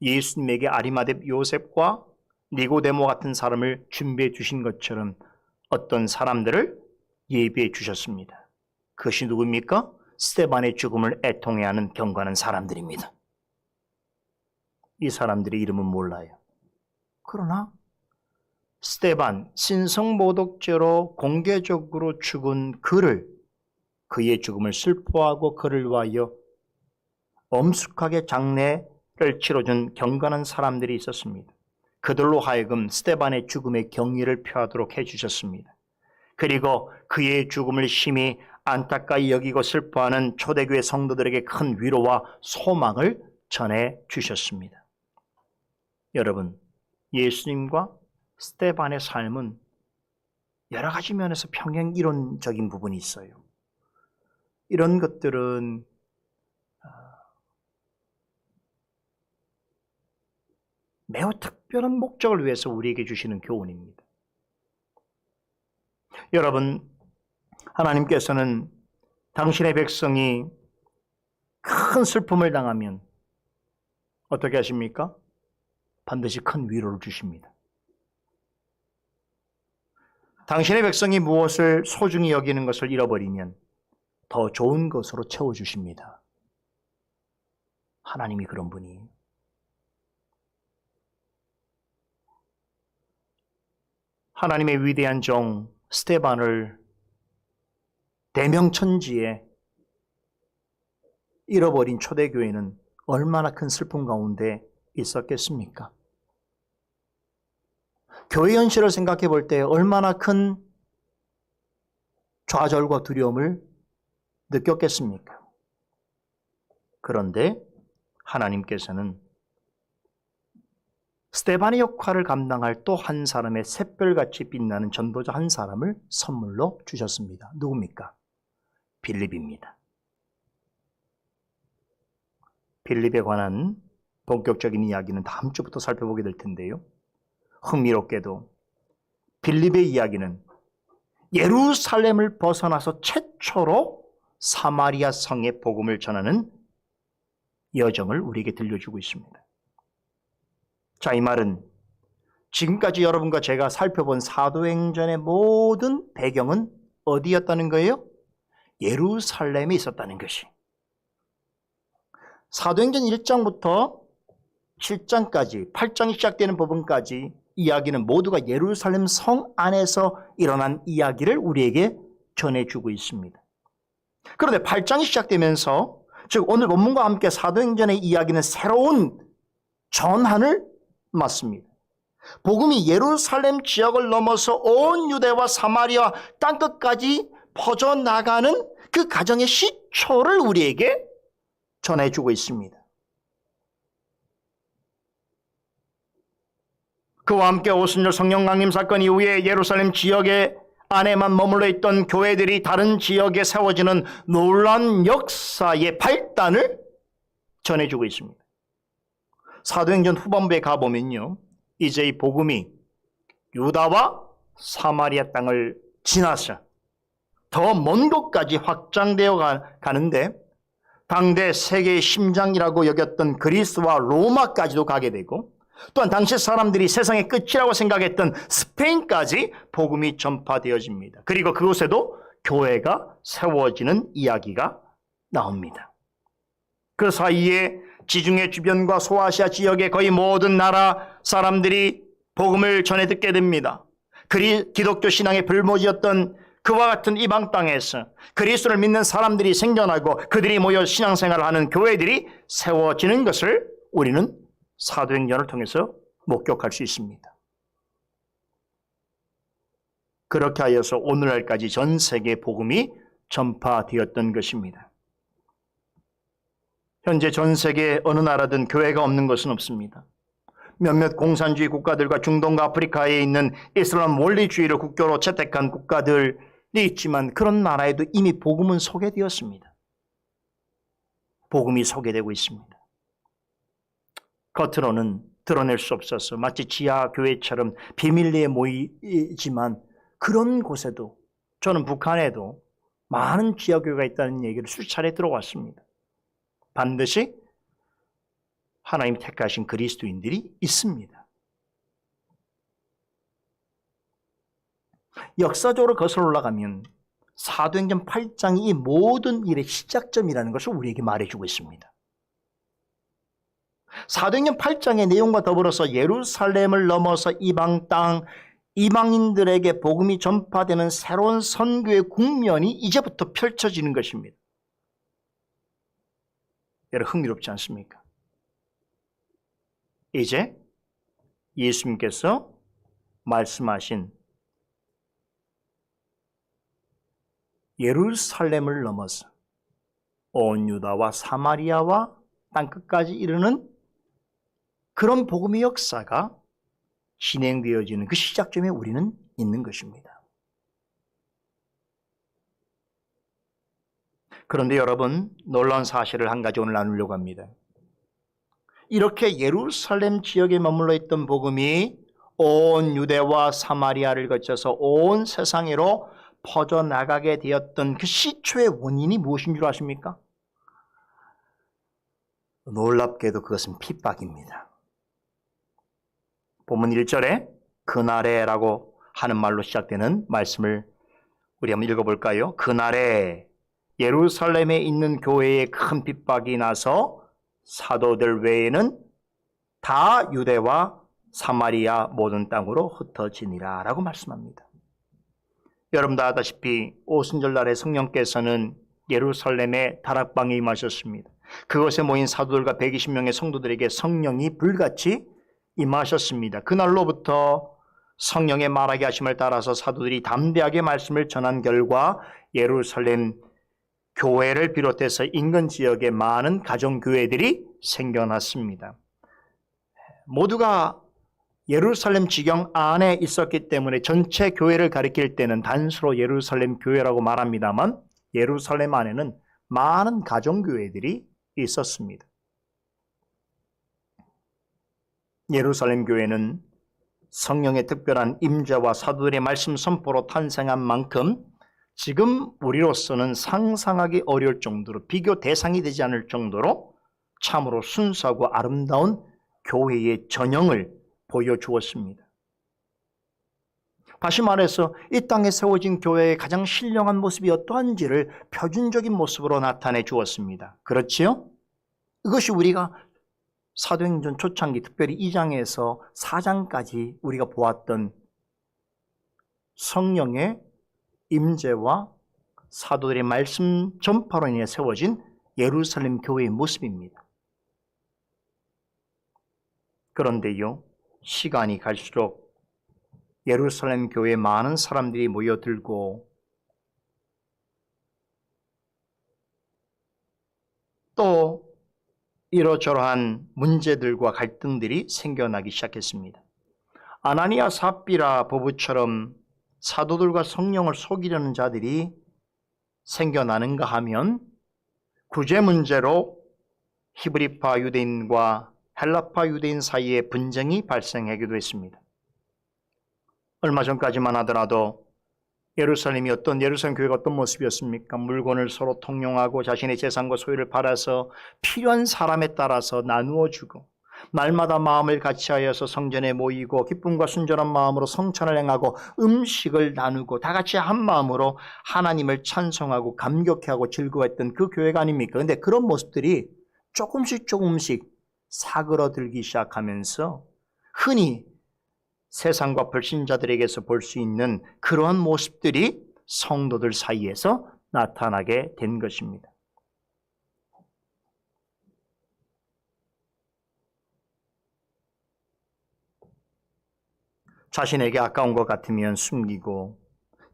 예수님에게 아리마대 요셉과 니고데모 같은 사람을 준비해 주신 것처럼 어떤 사람들을 예비해 주셨습니다. 그것이 누구입니까? 스데반의 죽음을 애통해하는 경건한 사람들입니다. 이 사람들의 이름은 몰라요. 그러나 스데반, 신성모독죄로 공개적으로 죽은 그의 죽음을 슬퍼하고 그를 위하여 엄숙하게 장례를 치러준 경건한 사람들이 있었습니다. 그들로 하여금 스데반의 죽음에 경의를 표하도록 해주셨습니다. 그리고 그의 죽음을 심히 안타까이 여기고 슬퍼하는 초대교회 성도들에게 큰 위로와 소망을 전해주셨습니다. 여러분, 예수님과 스데반의 삶은 여러 가지 면에서 평행 이론적인 부분이 있어요. 이런 것들은 매우 특별한 목적을 위해서 우리에게 주시는 교훈입니다. 여러분, 하나님께서는 당신의 백성이 큰 슬픔을 당하면 어떻게 하십니까? 반드시 큰 위로를 주십니다. 당신의 백성이 무엇을 소중히 여기는 것을 잃어버리면 더 좋은 것으로 채워주십니다. 하나님이 그런 분이에요. 하나님의 위대한 종 스데반을 대명천지에 잃어버린 초대교회는 얼마나 큰 슬픔 가운데 있었겠습니까? 교회 현실을 생각해 볼 때 얼마나 큰 좌절과 두려움을 느꼈겠습니까? 그런데 하나님께서는 스데반의 역할을 감당할 또 한 사람의 샛별같이 빛나는 전도자 한 사람을 선물로 주셨습니다. 누굽니까? 빌립입니다. 빌립에 관한 본격적인 이야기는 다음 주부터 살펴보게 될 텐데요. 흥미롭게도 빌립의 이야기는 예루살렘을 벗어나서 최초로 사마리아 성의 복음을 전하는 여정을 우리에게 들려주고 있습니다. 자, 이 말은 지금까지 여러분과 제가 살펴본 사도행전의 모든 배경은 어디였다는 거예요? 예루살렘에 있었다는 것이. 사도행전 1장부터 7장까지 8장이 시작되는 부분까지 이야기는 모두가 예루살렘 성 안에서 일어난 이야기를 우리에게 전해주고 있습니다. 그런데 8장이 시작되면서, 즉 오늘 본문과 함께 사도행전의 이야기는 새로운 전환을 맞습니다. 복음이 예루살렘 지역을 넘어서 온 유대와 사마리아 땅끝까지 퍼져나가는 그 과정의 시초를 우리에게 전해주고 있습니다. 그와 함께 오순절 성령 강림 사건 이후에 예루살렘 지역의 안에만 머물러 있던 교회들이 다른 지역에 세워지는 놀라운 역사의 발단을 전해주고 있습니다. 사도행전 후반부에 가보면요, 이제 이 복음이 유다와 사마리아 땅을 지나서 더 먼 곳까지 확장되어 가는데, 당대 세계의 심장이라고 여겼던 그리스와 로마까지도 가게 되고, 또한 당시 사람들이 세상의 끝이라고 생각했던 스페인까지 복음이 전파되어집니다. 그리고 그곳에도 교회가 세워지는 이야기가 나옵니다. 그 사이에 지중해 주변과 소아시아 지역의 거의 모든 나라 사람들이 복음을 전해 듣게 됩니다. 기독교 신앙의 불모지였던 그와 같은 이방 땅에서 그리스도를 믿는 사람들이 생겨나고 그들이 모여 신앙생활을 하는 교회들이 세워지는 것을 우리는 사도행전을 통해서 목격할 수 있습니다. 그렇게 하여서 오늘날까지 전 세계에 복음이 전파되었던 것입니다. 현재 전 세계 어느 나라든 교회가 없는 것은 없습니다. 몇몇 공산주의 국가들과 중동과 아프리카에 있는 이슬람 원리주의를 국교로 채택한 국가들이 있지만, 그런 나라에도 이미 복음은 소개되었습니다. 복음이 소개되고 있습니다. 겉으로는 드러낼 수 없어서 마치 지하교회처럼 비밀리에 모이지만, 그런 곳에도, 저는 북한에도 많은 지하교회가 있다는 얘기를 수차례 들어왔습니다. 반드시 하나님이 택하신 그리스도인들이 있습니다. 역사적으로 거슬러 올라가면 사도행전 8장이 이 모든 일의 시작점이라는 것을 우리에게 말해주고 있습니다. 사도행전 8장의 내용과 더불어서 예루살렘을 넘어서 이방 땅, 이방인들에게 복음이 전파되는 새로운 선교의 국면이 이제부터 펼쳐지는 것입니다. 여러분, 흥미롭지 않습니까? 이제 예수님께서 말씀하신 예루살렘을 넘어서 온 유다와 사마리아와 땅끝까지 이르는 그런 복음의 역사가 진행되어지는 그 시작점에 우리는 있는 것입니다. 그런데 여러분, 놀라운 사실을 한 가지 오늘 나누려고 합니다. 이렇게 예루살렘 지역에 머물러 있던 복음이 온 유대와 사마리아를 거쳐서 온 세상으로 퍼져나가게 되었던 그 시초의 원인이 무엇인 줄 아십니까? 놀랍게도 그것은 핍박입니다. 본문 1절에 그날에라고 하는 말로 시작되는 말씀을 우리 한번 읽어볼까요? 그날에 예루살렘에 있는 교회에 큰 핍박이 나서 사도들 외에는 다 유대와 사마리아 모든 땅으로 흩어지니라 라고 말씀합니다. 여러분 다 아다시피 오순절날에 성령께서는 예루살렘의 다락방에 임하셨습니다. 그곳에 모인 사도들과 120명의 성도들에게 성령이 불같이 임하셨습니다. 그날로부터 성령의 말하게 하심을 따라서 사도들이 담대하게 말씀을 전한 결과 예루살렘 교회를 비롯해서 인근 지역에 많은 가정교회들이 생겨났습니다. 모두가 예루살렘 지경 안에 있었기 때문에 전체 교회를 가리킬 때는 단수로 예루살렘 교회라고 말합니다만, 예루살렘 안에는 많은 가정교회들이 있었습니다. 예루살렘 교회는 성령의 특별한 임재와 사도들의 말씀 선포로 탄생한 만큼 지금 우리로서는 상상하기 어려울 정도로, 비교 대상이 되지 않을 정도로 참으로 순수하고 아름다운 교회의 전형을 보여주었습니다. 다시 말해서 이 땅에 세워진 교회의 가장 신령한 모습이 어떠한지를 표준적인 모습으로 나타내 주었습니다. 그렇지요? 이것이 우리가 사도행전 초창기, 특별히 2장에서 4장까지 우리가 보았던 성령의 임재와 사도들의 말씀 전파로 인해 세워진 예루살렘 교회의 모습입니다. 그런데요, 시간이 갈수록 예루살렘 교회에 많은 사람들이 모여들고 또 이러저러한 문제들과 갈등들이 생겨나기 시작했습니다. 아나니아 삽비라 부부처럼 사도들과 성령을 속이려는 자들이 생겨나는가 하면 구제 문제로 히브리파 유대인과 헬라파 유대인 사이에 분쟁이 발생하기도 했습니다. 얼마 전까지만 하더라도 예루살렘 교회가 어떤 모습이었습니까? 물건을 서로 통용하고 자신의 재산과 소유를 팔아서 필요한 사람에 따라서 나누어 주고, 날마다 마음을 같이하여서 성전에 모이고 기쁨과 순전한 마음으로 성찬을 행하고 음식을 나누고 다 같이 한 마음으로 하나님을 찬송하고 감격해하고 즐거워했던 그 교회가 아닙니까? 그런데 그런 모습들이 조금씩 사그러들기 시작하면서 흔히 세상과 불신자들에게서 볼 수 있는 그러한 모습들이 성도들 사이에서 나타나게 된 것입니다. 자신에게 아까운 것 같으면 숨기고,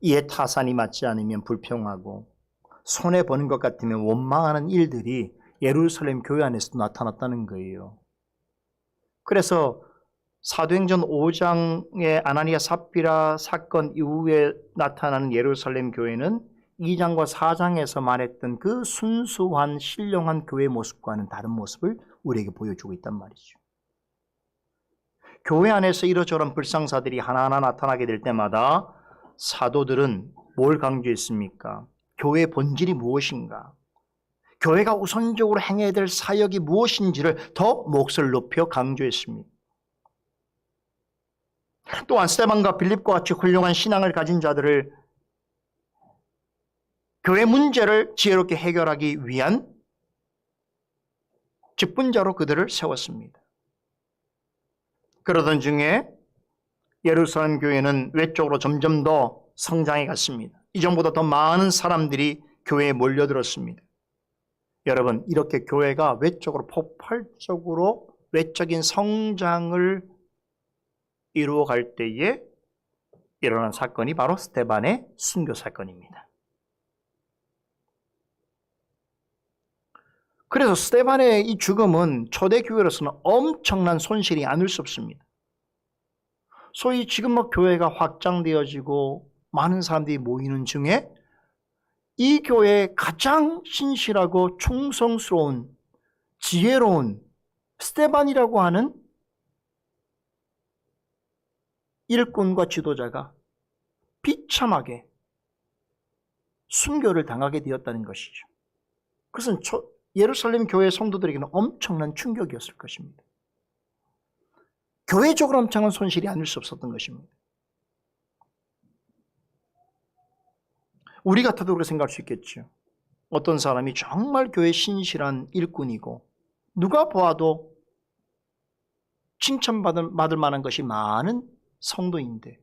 이에 타산이 맞지 않으면 불평하고, 손해보는 것 같으면 원망하는 일들이 예루살렘 교회 안에서 나타났다는 거예요. 그래서 사도행전 5장의 아나니아 삽비라 사건 이후에 나타나는 예루살렘 교회는 2장과 4장에서 말했던 그 순수한 신령한 교회의 모습과는 다른 모습을 우리에게 보여주고 있단 말이죠. 교회 안에서 이러저런 불상사들이 하나하나 나타나게 될 때마다 사도들은 뭘 강조했습니까? 교회의 본질이 무엇인가? 교회가 우선적으로 행해야 될 사역이 무엇인지를 더 몫을 높여 강조했습니다. 또한 스데반과 빌립과 같이 훌륭한 신앙을 가진 자들을 교회 문제를 지혜롭게 해결하기 위한 직분자로 그들을 세웠습니다. 그러던 중에 예루살렘 교회는 외적으로 점점 더 성장해 갔습니다. 이전보다 더 많은 사람들이 교회에 몰려들었습니다. 여러분, 이렇게 교회가 외적으로 폭발적으로 외적인 성장을 이루어갈 때에 일어난 사건이 바로 스데반의 순교 사건입니다. 그래서 스데반의 이 죽음은 초대교회로서는 엄청난 손실이 아닐 수 없습니다. 소위 지금 교회가 확장되어지고 많은 사람들이 모이는 중에 이 교회에 가장 신실하고 충성스러운 지혜로운 스데반이라고 하는 일꾼과 지도자가 비참하게 순교를 당하게 되었다는 것이죠. 그것은 예루살렘 교회 성도들에게는 엄청난 충격이었을 것입니다. 교회적으로 엄청난 손실이 아닐 수 없었던 것입니다. 우리 같아도 그렇게 생각할 수 있겠죠. 어떤 사람이 정말 교회 신실한 일꾼이고 누가 보아도 칭찬받을 만한 것이 많은 성도인데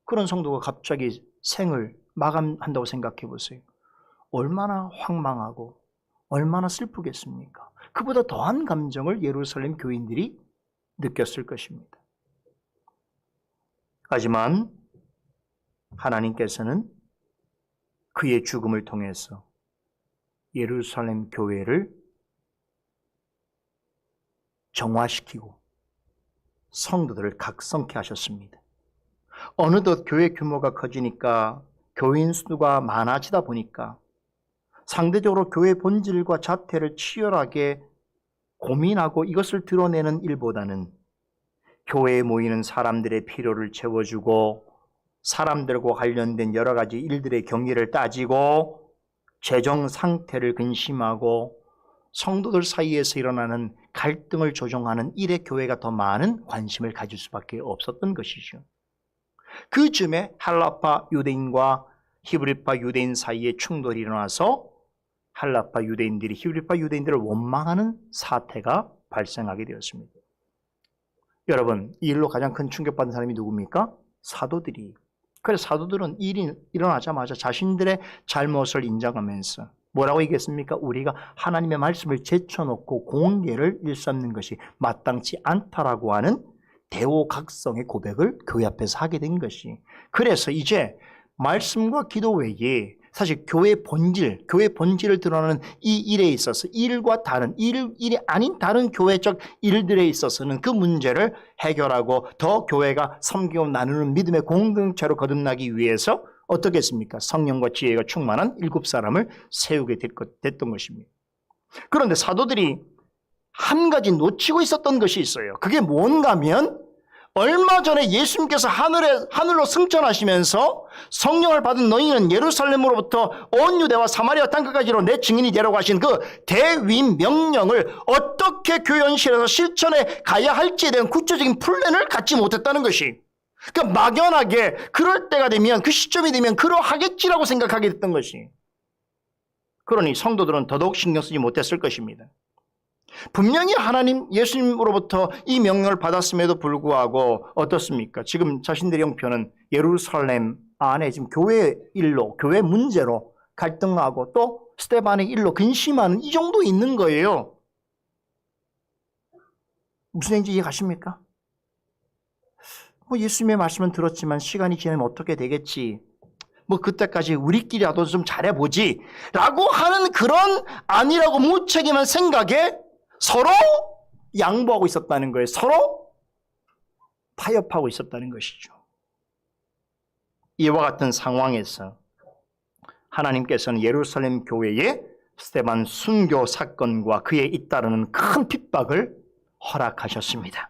그런 성도가 갑자기 생을 마감한다고 생각해 보세요. 얼마나 황망하고 얼마나 슬프겠습니까? 그보다 더한 감정을 예루살렘 교인들이 느꼈을 것입니다. 하지만 하나님께서는 그의 죽음을 통해서 예루살렘 교회를 정화시키고 성도들을 각성케 하셨습니다. 어느덧 교회 규모가 커지니까 교인 수가 많아지다 보니까 상대적으로 교회 본질과 자태를 치열하게 고민하고 이것을 드러내는 일보다는 교회에 모이는 사람들의 필요를 채워주고 사람들과 관련된 여러 가지 일들의 경위를 따지고 재정 상태를 근심하고 성도들 사이에서 일어나는 갈등을 조정하는 일에 교회가 더 많은 관심을 가질 수밖에 없었던 것이죠. 그 즈음에 헬라파 유대인과 히브리파 유대인 사이에 충돌이 일어나서 헬라파 유대인들이 히브리파 유대인들을 원망하는 사태가 발생하게 되었습니다. 여러분, 이 일로 가장 큰 충격받은 사람이 누굽니까? 사도들이. 그래서 사도들은 일이 일어나자마자 자신들의 잘못을 인정하면서 뭐라고 얘기했습니까? 우리가 하나님의 말씀을 제쳐놓고 공개를 일삼는 것이 마땅치 않다라고 하는 대오각성의 고백을 교회 앞에서 하게 된 것이. 그래서 이제 말씀과 기도 외에 사실 교회의 본질을 드러나는 이 일에 있어서 일과 다른 일이 아닌 다른 교회적 일들에 있어서는 그 문제를 해결하고 더 교회가 섬기고 나누는 믿음의 공동체로 거듭나기 위해서 어떻게 했습니까? 성령과 지혜가 충만한 7 사람을 세우게 됐던 것입니다. 그런데 사도들이 한 가지 놓치고 있었던 것이 있어요. 그게 뭔가 하면 얼마 전에 예수님께서 하늘로 승천하시면서 성령을 받은 너희는 예루살렘으로부터 온 유대와 사마리아 땅끝까지로 내 증인이 되라고 하신 그 대위 명령을 어떻게 교회 현실에서 실천해 가야 할지에 대한 구체적인 플랜을 갖지 못했다는 것이, 그러니까 막연하게 그럴 때가 되면, 그 시점이 되면 그러하겠지라고 생각하게 됐던 것이, 그러니 성도들은 더더욱 신경 쓰지 못했을 것입니다. 분명히 하나님, 예수님으로부터 이 명령을 받았음에도 불구하고 어떻습니까? 지금 자신들의 형편은 예루살렘 안에 지금 교회 일로, 교회 문제로 갈등하고 또 스데반의 일로 근심하는 이 정도 있는 거예요. 무슨 얘기인지 이해가십니까? 예수님의 말씀은 들었지만 시간이 지나면 어떻게 되겠지? 그때까지 우리끼리라도 좀 잘해보지 라고 하는 그런 아니라고 무책임한 생각에 서로 양보하고 있었다는 거예요. 서로 타협하고 있었다는 것이죠. 이와 같은 상황에서 하나님께서는 예루살렘 교회에 스데반 순교 사건과 그에 잇따르는 큰 핍박을 허락하셨습니다.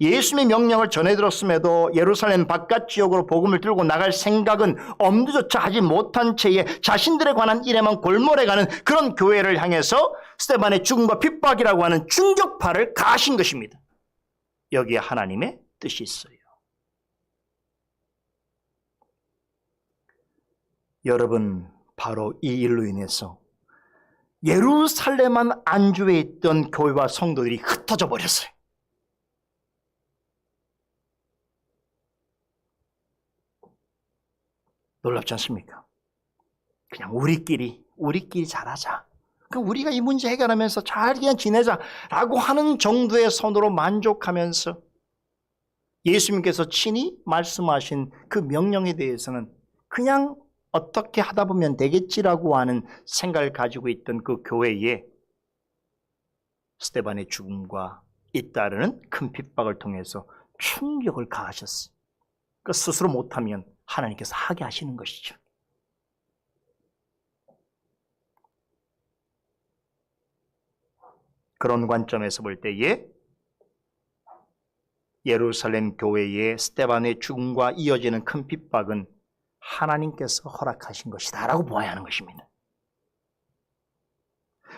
예수님의 명령을 전해들었음에도 예루살렘 바깥 지역으로 복음을 들고 나갈 생각은 엄두조차 하지 못한 채에 자신들에 관한 일에만 골몰해가는 그런 교회를 향해서 스데반의 죽음과 핍박이라고 하는 충격파를 가하신 것입니다. 여기에 하나님의 뜻이 있어요. 여러분, 바로 이 일로 인해서 예루살렘 안주에 있던 교회와 성도들이 흩어져 버렸어요. 놀랍지 않습니까? 그냥 우리끼리 잘하자. 그럼 우리가 이 문제 해결하면서 잘 그냥 지내자라고 하는 정도의 선으로 만족하면서 예수님께서 친히 말씀하신 그 명령에 대해서는 그냥 어떻게 하다 보면 되겠지라고 하는 생각을 가지고 있던 그 교회에 스데반의 죽음과 잇따르는 큰 핍박을 통해서 충격을 가하셨어요. 그 스스로 못하면 하나님께서 하게 하시는 것이죠. 그런 관점에서 볼 때에 예루살렘 교회의 스데반의 죽음과 이어지는 큰 핍박은 하나님께서 허락하신 것이다 라고 보아야 하는 것입니다.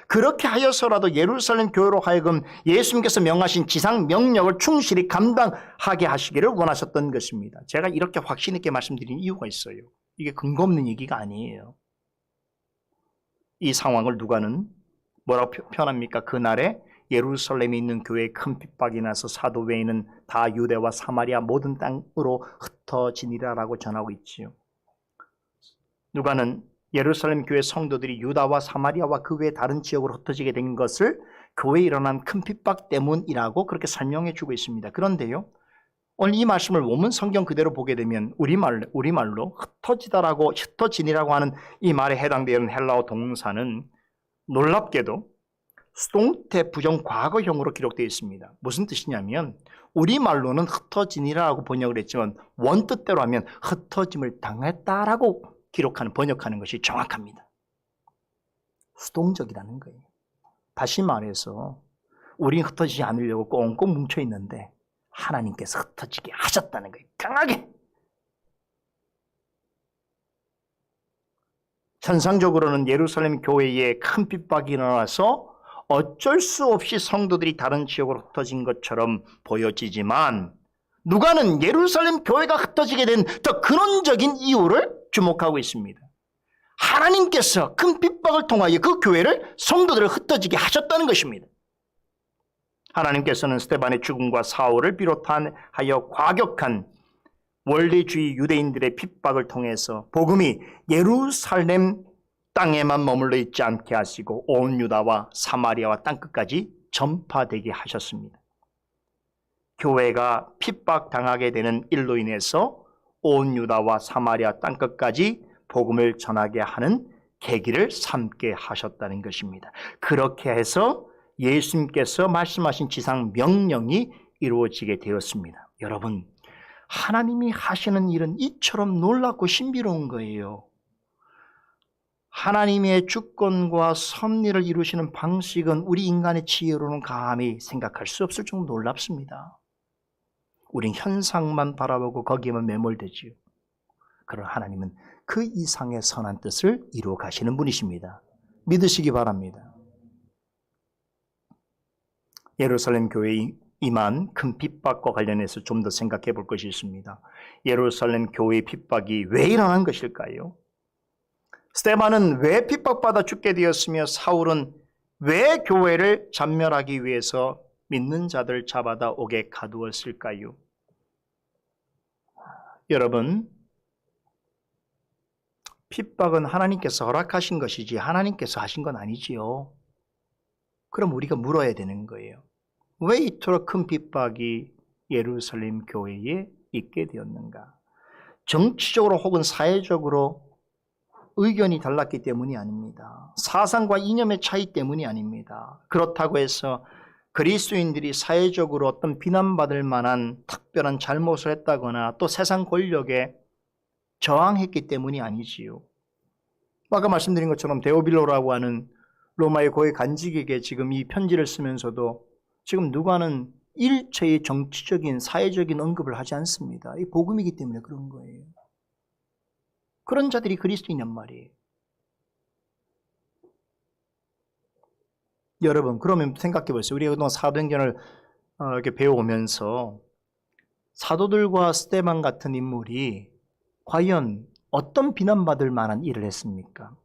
그렇게 하여서라도 예루살렘 교회로 하여금 예수님께서 명하신 지상 명령을 충실히 감당하게 하시기를 원하셨던 것입니다. 제가 이렇게 확신 있게 말씀드린 이유가 있어요. 이게 근거 없는 얘기가 아니에요. 이 상황을 누가는 뭐라고 표현합니까? 그날에 예루살렘에 있는 교회에 큰 핍박이 나서 사도 외에는 다 유대와 사마리아 모든 땅으로 흩어지니라라고 전하고 있지요. 누가는 예루살렘 교회 성도들이 유다와 사마리아와 그 외 다른 지역으로 흩어지게 된 것을 교회에 일어난 큰 핍박 때문이라고 그렇게 설명해 주고 있습니다. 그런데요, 오늘 이 말씀을 원문 성경 그대로 보게 되면 우리말로 흩어지니라고 하는 이 말에 해당되는 헬라어 동사는 놀랍게도 수동태 부정 과거형으로 기록되어 있습니다. 무슨 뜻이냐면 우리말로는 흩어지니라고 번역을 했지만 원뜻대로 하면 흩어짐을 당했다라고 번역하는 것이 정확합니다. 수동적이라는 거예요. 다시 말해서 우린 흩어지지 않으려고 꽁꽁 뭉쳐 있는데 하나님께서 흩어지게 하셨다는 거예요. 강하게. 현상적으로는 예루살렘 교회에 큰 핍박이 일어나서 어쩔 수 없이 성도들이 다른 지역으로 흩어진 것처럼 보여지지만 누가는 예루살렘 교회가 흩어지게 된 더 근원적인 이유를 주목하고 있습니다. 하나님께서 큰 핍박을 통하여 그 교회를, 성도들을 흩어지게 하셨다는 것입니다. 하나님께서는 스데반의 죽음과 사울을 비롯하여 과격한 원리주의 유대인들의 핍박을 통해서 복음이 예루살렘 땅에만 머물러 있지 않게 하시고 온 유다와 사마리아와 땅끝까지 전파되게 하셨습니다. 교회가 핍박당하게 되는 일로 인해서 온 유다와 사마리아 땅끝까지 복음을 전하게 하는 계기를 삼게 하셨다는 것입니다. 그렇게 해서 예수님께서 말씀하신 지상 명령이 이루어지게 되었습니다. 여러분, 하나님이 하시는 일은 이처럼 놀랍고 신비로운 거예요. 하나님의 주권과 섭리를 이루시는 방식은 우리 인간의 지혜로는 감히 생각할 수 없을 정도로 놀랍습니다. 우린 현상만 바라보고 거기에만 매몰되지요. 그러나 하나님은 그 이상의 선한 뜻을 이루어 가시는 분이십니다. 믿으시기 바랍니다. 예루살렘 교회에 임한 큰 핍박과 관련해서 좀 더 생각해 볼 것이 있습니다. 예루살렘 교회의 핍박이 왜 일어난 것일까요? 스데반은 왜 핍박받아 죽게 되었으며 사울은 왜 교회를 잔멸하기 위해서 믿는 자들 잡아다 옥에 가두었을까요? 여러분, 핍박은 하나님께서 허락하신 것이지 하나님께서 하신 건 아니지요. 그럼 우리가 물어야 되는 거예요. 왜 이토록 큰 핍박이 예루살렘 교회에 있게 되었는가? 정치적으로 혹은 사회적으로 의견이 달랐기 때문이 아닙니다. 사상과 이념의 차이 때문이 아닙니다. 그렇다고 해서 그리스도인들이 사회적으로 어떤 비난받을 만한 특별한 잘못을 했다거나 또 세상 권력에 저항했기 때문이 아니지요. 아까 말씀드린 것처럼 데오빌로라고 하는 로마의 고위 간직에게 지금 이 편지를 쓰면서도 지금 누가는 일체의 정치적인 사회적인 언급을 하지 않습니다. 이 복음이기 때문에 그런 거예요. 그런 자들이 그리스도인란 말이에요. 여러분, 그러면 생각해 보세요. 우리가 그동안 사도행전을 이렇게 배워오면서 사도들과 스데반 같은 인물이 과연 어떤 비난받을 만한 일을 했습니까?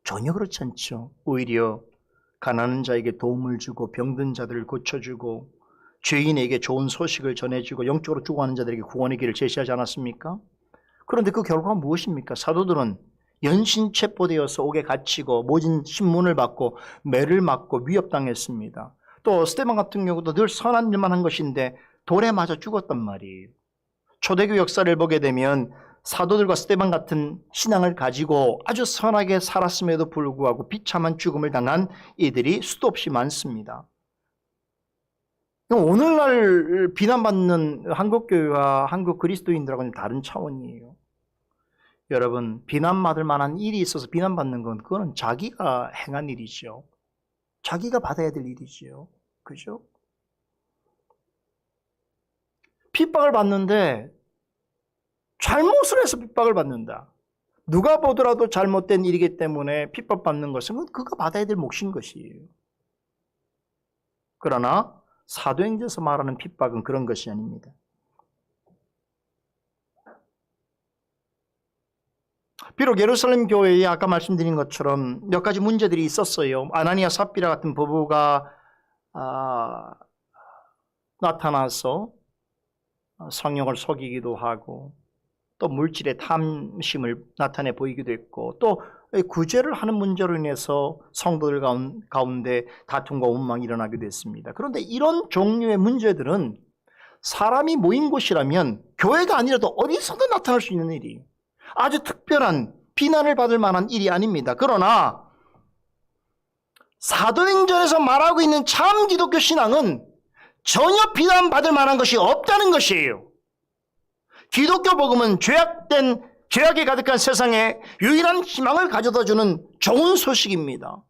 전혀 그렇지 않죠. 오히려 가난한 자에게 도움을 주고 병든 자들을 고쳐주고 죄인에게 좋은 소식을 전해주고 영적으로 죽어가는 자들에게 구원의 길을 제시하지 않았습니까? 그런데 그 결과가 무엇입니까? 사도들은 연신 체포되어서 옥에 갇히고 모진 신문을 받고 매를 맞고 위협당했습니다. 또 스데반 같은 경우도 늘 선한 일만 한 것인데 돌에 맞아 죽었단 말이에요. 초대교회 역사를 보게 되면 사도들과 스데반 같은 신앙을 가지고 아주 선하게 살았음에도 불구하고 비참한 죽음을 당한 이들이 수도 없이 많습니다. 오늘날 비난받는 한국교회와 한국 그리스도인들하고는 다른 차원이에요. 여러분, 비난받을 만한 일이 있어서 비난받는 건 그거는 자기가 행한 일이죠. 자기가 받아야 될 일이죠. 그죠? 핍박을 받는데 잘못을 해서 핍박을 받는다. 누가 보더라도 잘못된 일이기 때문에 핍박받는 것은 그가 받아야 될 몫인 것이에요. 그러나 사도행전에서 말하는 핍박은 그런 것이 아닙니다. 비록 예루살렘 교회에 아까 말씀드린 것처럼 몇 가지 문제들이 있었어요. 아나니아 삽비라 같은 부부가 나타나서 성령을 속이기도 하고 또 물질의 탐심을 나타내 보이기도 했고 또 구제를 하는 문제로 인해서 성도들 가운데 다툼과 원망이 일어나기도 했습니다. 그런데 이런 종류의 문제들은 사람이 모인 곳이라면 교회가 아니라도 어디서든 나타날 수 있는 일이 아주 특별한 비난을 받을 만한 일이 아닙니다. 그러나 사도행전에서 말하고 있는 참 기독교 신앙은 전혀 비난받을 만한 것이 없다는 것이에요. 기독교 복음은 죄악에 가득한 세상에 유일한 희망을 가져다주는 좋은 소식입니다.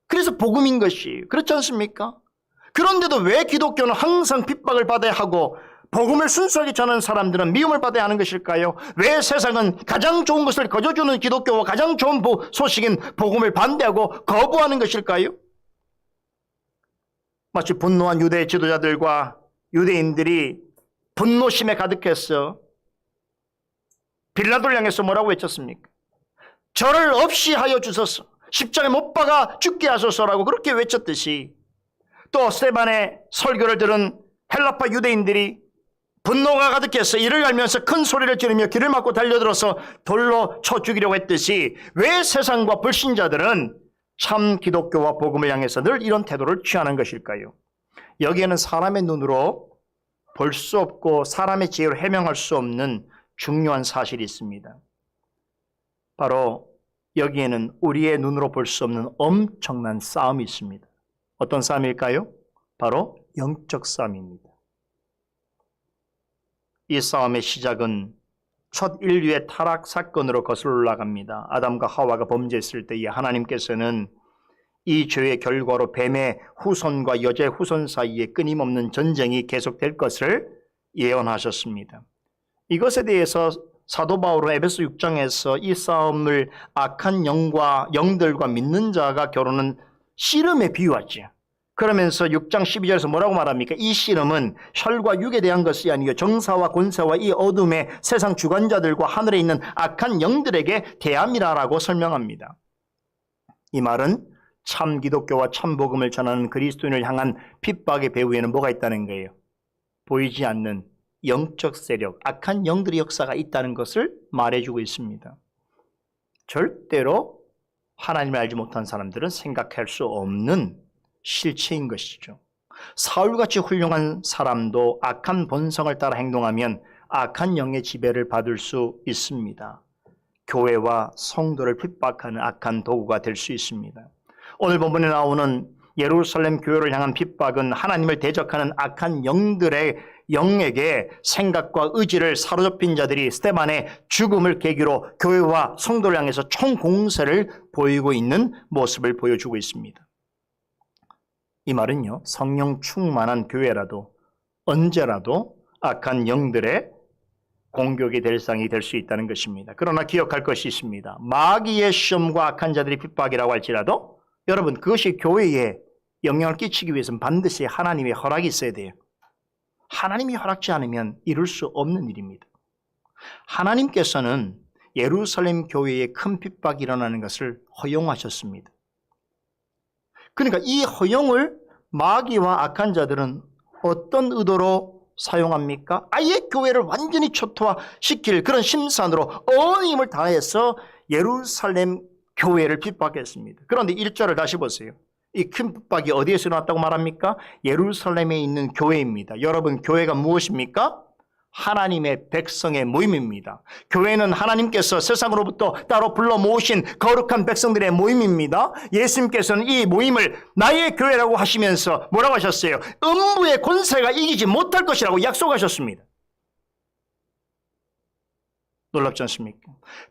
그래서 복음인 것이에요. 그렇지 않습니까? 그런데도 왜 기독교는 항상 핍박을 받아야 하고 복음을 순수하게 전하는 사람들은 미움을 받아야 하는 것일까요? 왜 세상은 가장 좋은 것을 거저주는 기독교와 가장 좋은 소식인 복음을 반대하고 거부하는 것일까요? 마치 분노한 유대 지도자들과 유대인들이 분노심에 가득해서 빌라도를 향해서 뭐라고 외쳤습니까? 저를 없이 하여 주소서, 십자가에 못 박아 죽게 하소서라고 그렇게 외쳤듯이 또 스데반의 설교를 들은 헬라파 유대인들이 분노가 가득해서 이를 알면서 큰 소리를 지르며 길을 막고 달려들어서 돌로 쳐 죽이려고 했듯이 왜 세상과 불신자들은 참 기독교와 복음을 향해서 늘 이런 태도를 취하는 것일까요? 여기에는 사람의 눈으로 볼 수 없고 사람의 지혜로 해명할 수 없는 중요한 사실이 있습니다. 바로 여기에는 우리의 눈으로 볼 수 없는 엄청난 싸움이 있습니다. 어떤 싸움일까요? 바로 영적 싸움입니다. 이 싸움의 시작은 첫 인류의 타락 사건으로 거슬러 올라갑니다. 아담과 하와가 범죄했을 때에 하나님께서는 이 죄의 결과로 뱀의 후손과 여자의 후손 사이에 끊임없는 전쟁이 계속될 것을 예언하셨습니다. 이것에 대해서 사도 바울은 에베소 6장에서 이 싸움을 악한 영들과 믿는 자가 겨루는 씨름에 비유하죠. 그러면서 6장 12절에서 뭐라고 말합니까? 이 씨름은 혈과 육에 대한 것이 아니요 정사와 권세와 이 어둠의 세상 주관자들과 하늘에 있는 악한 영들에게 대함이라고 설명합니다. 이 말은 참 기독교와 참 복음을 전하는 그리스도인을 향한 핍박의 배후에는 뭐가 있다는 거예요? 보이지 않는 영적 세력, 악한 영들의 역사가 있다는 것을 말해주고 있습니다. 절대로 하나님을 알지 못한 사람들은 생각할 수 없는 실체인 것이죠. 사울같이 훌륭한 사람도 악한 본성을 따라 행동하면 악한 영의 지배를 받을 수 있습니다. 교회와 성도를 핍박하는 악한 도구가 될 수 있습니다. 오늘 본문에 나오는 예루살렘 교회를 향한 핍박은 하나님을 대적하는 악한 영에게 생각과 의지를 사로잡힌 자들이 스데반의 죽음을 계기로 교회와 성도를 향해서 총공세를 보이고 있는 모습을 보여주고 있습니다. 이 말은요, 성령 충만한 교회라도 언제라도 악한 영들의 공격의 대상이 될 수 있다는 것입니다. 그러나 기억할 것이 있습니다. 마귀의 시험과 악한 자들의 핍박이라고 할지라도 여러분, 그것이 교회에 영향을 끼치기 위해서는 반드시 하나님의 허락이 있어야 돼요. 하나님이 허락지 않으면 이룰 수 없는 일입니다. 하나님께서는 예루살렘 교회에 큰 핍박이 일어나는 것을 허용하셨습니다. 그러니까 이 허용을 마귀와 악한 자들은 어떤 의도로 사용합니까? 아예 교회를 완전히 초토화시킬 그런 심산으로 온 힘을 다해서 예루살렘 교회를 핍박했습니다. 그런데 1절을 다시 보세요. 이 큰 핍박이 어디에서 일어났다고 말합니까? 예루살렘에 있는 교회입니다. 여러분, 교회가 무엇입니까? 하나님의 백성의 모임입니다. 교회는 하나님께서 세상으로부터 따로 불러 모으신 거룩한 백성들의 모임입니다. 예수님께서는 이 모임을 나의 교회라고 하시면서 뭐라고 하셨어요? 음부의 권세가 이기지 못할 것이라고 약속하셨습니다. 놀랍지 않습니까?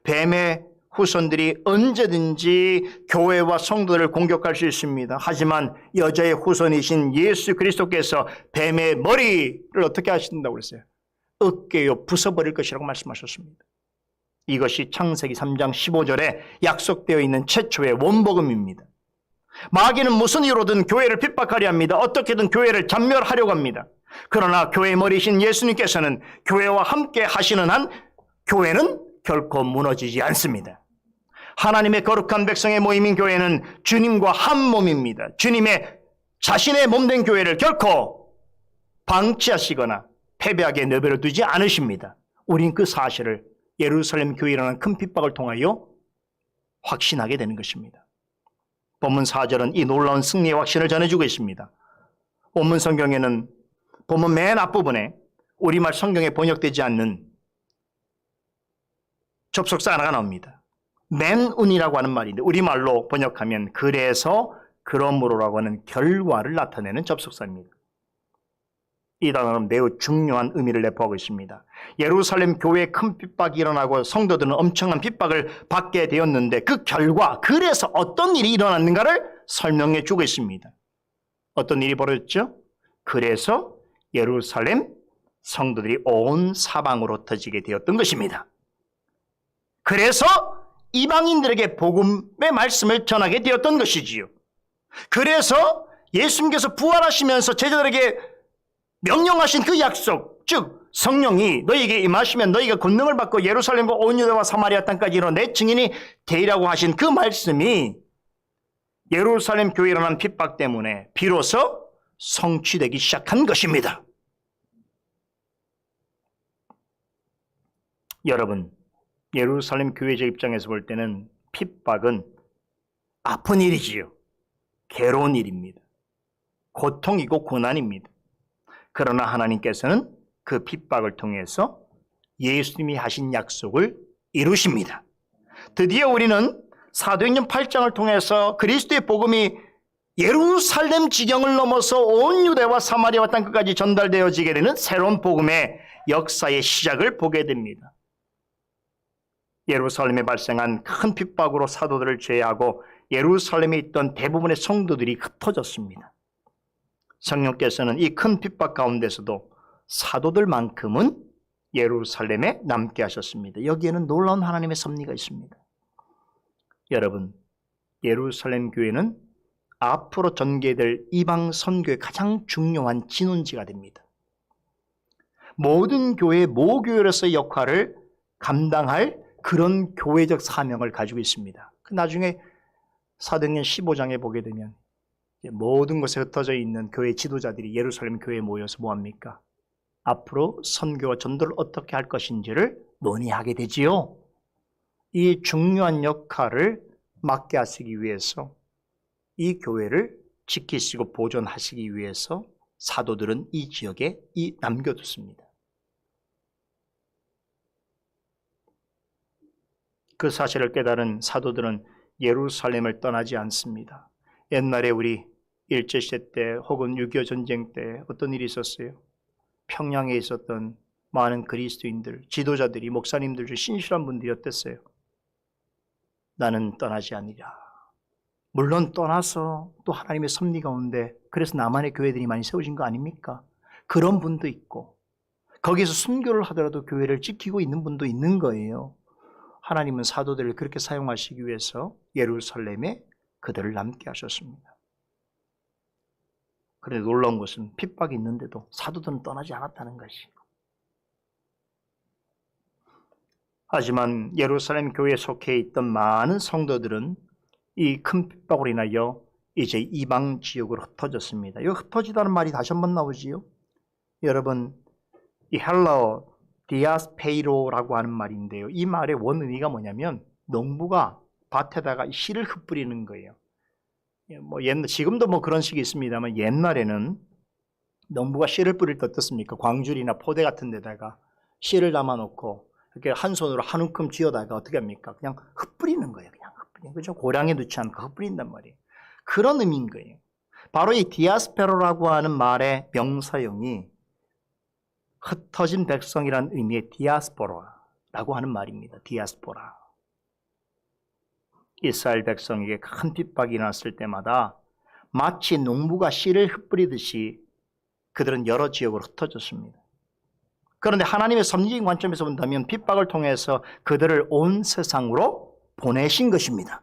뱀의 후손들이 언제든지 교회와 성도를 공격할 수 있습니다. 하지만 여자의 후손이신 예수 그리스도께서 뱀의 머리를 어떻게 하신다고 그랬어요? 어깨요 부숴버릴 것이라고 말씀하셨습니다. 이것이 창세기 3장 15절에 약속되어 있는 최초의 원복음입니다. 마귀는 무슨 이유로든 교회를 핍박하려 합니다. 어떻게든 교회를 잔멸하려고 합니다. 그러나 교회의 머리이신 예수님께서는 교회와 함께 하시는 한 교회는 결코 무너지지 않습니다. 하나님의 거룩한 백성의 모임인 교회는 주님과 한 몸입니다. 주님의 자신의 몸된 교회를 결코 방치하시거나 패배하게 내버려 두지 않으십니다. 우린 그 사실을 예루살렘 교회에 일어난 큰 핍박을 통하여 확신하게 되는 것입니다. 본문 4절은 이 놀라운 승리의 확신을 전해주고 있습니다. 본문 성경에는 본문 맨 앞부분에 우리말 성경에 번역되지 않는 접속사 하나가 나옵니다. 맨운이라고 하는 말인데 우리말로 번역하면 그래서 그러므로라고 하는 결과를 나타내는 접속사입니다. 이 단어는 매우 중요한 의미를 내포하고 있습니다. 예루살렘 교회에 큰 핍박이 일어나고 성도들은 엄청난 핍박을 받게 되었는데 그 결과, 그래서 어떤 일이 일어났는가를 설명해 주고 있습니다. 어떤 일이 벌어졌죠? 그래서 예루살렘 성도들이 온 사방으로 흩어지게 되었던 것입니다. 그래서 이방인들에게 복음의 말씀을 전하게 되었던 것이지요. 그래서 예수님께서 부활하시면서 제자들에게 명령하신 그 약속, 즉 성령이 너희에게 임하시면 너희가 권능을 받고 예루살렘과 온 유다와 사마리아 땅까지 이르러 내 증인이 되리라고 하신 그 말씀이 예루살렘 교회에 일어난 핍박 때문에 비로소 성취되기 시작한 것입니다. 여러분, 예루살렘 교회적 입장에서 볼 때는 핍박은 아픈 일이지요. 괴로운 일입니다. 고통이고 고난입니다. 그러나 하나님께서는 그 핍박을 통해서 예수님이 하신 약속을 이루십니다. 드디어 우리는 사도행전 8장을 통해서 그리스도의 복음이 예루살렘 지경을 넘어서 온 유대와 사마리아와 땅끝까지 전달되어지게 되는 새로운 복음의 역사의 시작을 보게 됩니다. 예루살렘에 발생한 큰 핍박으로 사도들을 제외하고 예루살렘에 있던 대부분의 성도들이 흩어졌습니다. 성령께서는 이 큰 핍박 가운데서도 사도들만큼은 예루살렘에 남게 하셨습니다. 여기에는 놀라운 하나님의 섭리가 있습니다. 여러분, 예루살렘 교회는 앞으로 전개될 이방 선교의 가장 중요한 진원지가 됩니다. 모든 교회의 모교회로서의 역할을 감당할 그런 교회적 사명을 가지고 있습니다. 나중에 사도행전 15장에 보게 되면 모든 곳에 흩어져 있는 교회 지도자들이 예루살렘 교회에 모여서 뭐합니까? 앞으로 선교와 전도를 어떻게 할 것인지를 논의하게 되지요. 이 중요한 역할을 맡게 하시기 위해서 이 교회를 지키시고 보존하시기 위해서 사도들은 이 지역에 남겨뒀습니다. 그 사실을 깨달은 사도들은 예루살렘을 떠나지 않습니다. 옛날에 우리 일제시대 때 혹은 6.25 전쟁 때 어떤 일이 있었어요? 평양에 있었던 많은 그리스도인들, 지도자들이, 목사님들 중 신실한 분들이 어땠어요? 나는 떠나지 않으리라. 물론 떠나서 또 하나님의 섭리 가운데 그래서 나만의 교회들이 많이 세워진 거 아닙니까? 그런 분도 있고 거기서 순교를 하더라도 교회를 지키고 있는 분도 있는 거예요. 하나님은 사도들을 그렇게 사용하시기 위해서 예루살렘에 그들을 남게 하셨습니다. 그런데 놀라운 것은 핍박이 있는데도 사도들은 떠나지 않았다는 것이. 하지만 예루살렘 교회에 속해 있던 많은 성도들은 이 큰 핍박으로 인하여 이제 이방 지역으로 흩어졌습니다. 이 흩어지다는 말이 다시 한번 나오지요. 여러분, 이 헬라어 디아스페이로라고 하는 말인데요. 이 말의 원 의미가 뭐냐면 농부가 밭에다가 씨를 흩뿌리는 거예요. 지금도 그런 식이 있습니다만 옛날에는 농부가 씨를 뿌릴 때 어떻습니까? 광줄이나 포대 같은 데다가 씨를 담아놓고 이렇게 한 손으로 한 움큼 쥐어다가 어떻게 합니까? 그냥 흩뿌리는 거예요. 그냥 흩뿌리는 거죠. 고량에 넣지 않고 흩뿌린단 말이에요. 그런 의미인 거예요. 바로 이 디아스페로라고 하는 말의 명사형이 흩어진 백성이라는 의미의 디아스포라라고 하는 말입니다. 디아스포라. 이스라엘 백성에게 큰 핍박이 났을 때마다 마치 농부가 씨를 흩뿌리듯이 그들은 여러 지역으로 흩어졌습니다. 그런데 하나님의 섭리적인 관점에서 본다면 핍박을 통해서 그들을 온 세상으로 보내신 것입니다.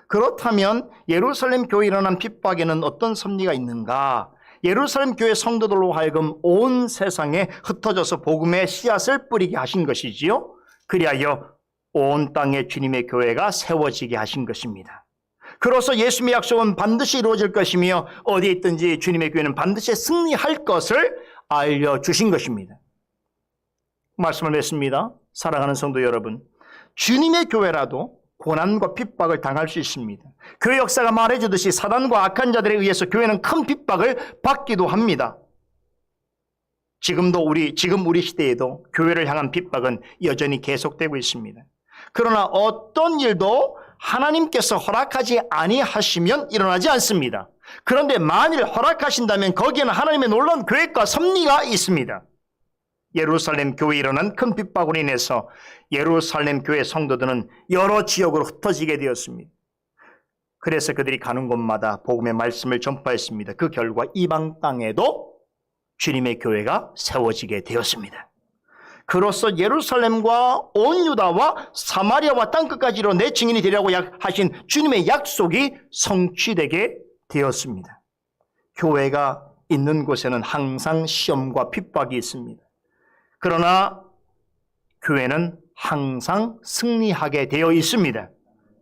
그렇다면 예루살렘 교회에 일어난 핍박에는 어떤 섭리가 있는가? 예루살렘 교회 성도들로 하여금 온 세상에 흩어져서 복음의 씨앗을 뿌리게 하신 것이지요. 그리하여 온 땅에 주님의 교회가 세워지게 하신 것입니다. 그로써 예수님의 약속은 반드시 이루어질 것이며 어디에 있든지 주님의 교회는 반드시 승리할 것을 알려주신 것입니다. 말씀을 맺습니다. 사랑하는 성도 여러분, 주님의 교회라도 고난과 핍박을 당할 수 있습니다. 교회 역사가 말해주듯이 사단과 악한 자들에 의해서 교회는 큰 핍박을 받기도 합니다. 지금 우리 시대에도 교회를 향한 핍박은 여전히 계속되고 있습니다. 그러나 어떤 일도 하나님께서 허락하지 아니하시면 일어나지 않습니다. 그런데 만일 허락하신다면 거기에는 하나님의 놀라운 계획과 섭리가 있습니다. 예루살렘 교회에 일어난 큰 핍박으로 인해서 예루살렘 교회 성도들은 여러 지역으로 흩어지게 되었습니다. 그래서 그들이 가는 곳마다 복음의 말씀을 전파했습니다. 그 결과 이방 땅에도 주님의 교회가 세워지게 되었습니다. 그로써 예루살렘과 온 유다와 사마리아와 땅끝까지로 내 증인이 되려고 하신 주님의 약속이 성취되게 되었습니다. 교회가 있는 곳에는 항상 시험과 핍박이 있습니다. 그러나 교회는 항상 승리하게 되어 있습니다.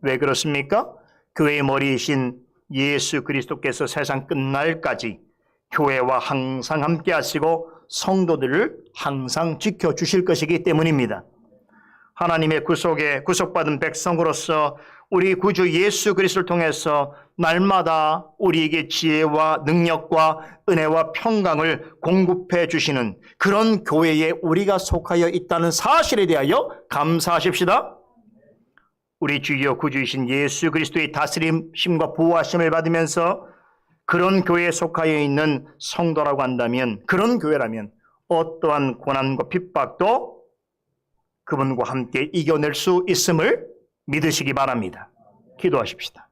왜 그렇습니까? 교회의 머리이신 예수 그리스도께서 세상 끝날까지 교회와 항상 함께 하시고 성도들을 항상 지켜주실 것이기 때문입니다. 하나님의 구속받은 백성으로서 우리 구주 예수 그리스도를 통해서 날마다 우리에게 지혜와 능력과 은혜와 평강을 공급해 주시는 그런 교회에 우리가 속하여 있다는 사실에 대하여 감사하십시다. 우리 주여 구주이신 예수 그리스도의 다스림심과 보호하심을 받으면서 그런 교회에 속하여 있는 성도라고 한다면, 그런 교회라면 어떠한 고난과 핍박도 그분과 함께 이겨낼 수 있음을 믿으시기 바랍니다. 기도하십시다.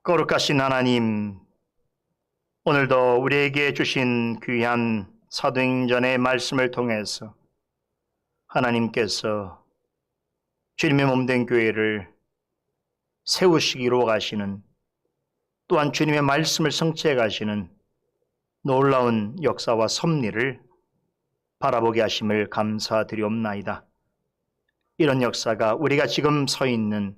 거룩하신 하나님, 오늘도 우리에게 주신 귀한 사도행전의 말씀을 통해서 하나님께서 주님의 몸된 교회를 세우시기로 가시는, 또한 주님의 말씀을 성취해 가시는 놀라운 역사와 섭리를 바라보게 하심을 감사드리옵나이다. 이런 역사가 우리가 지금 서 있는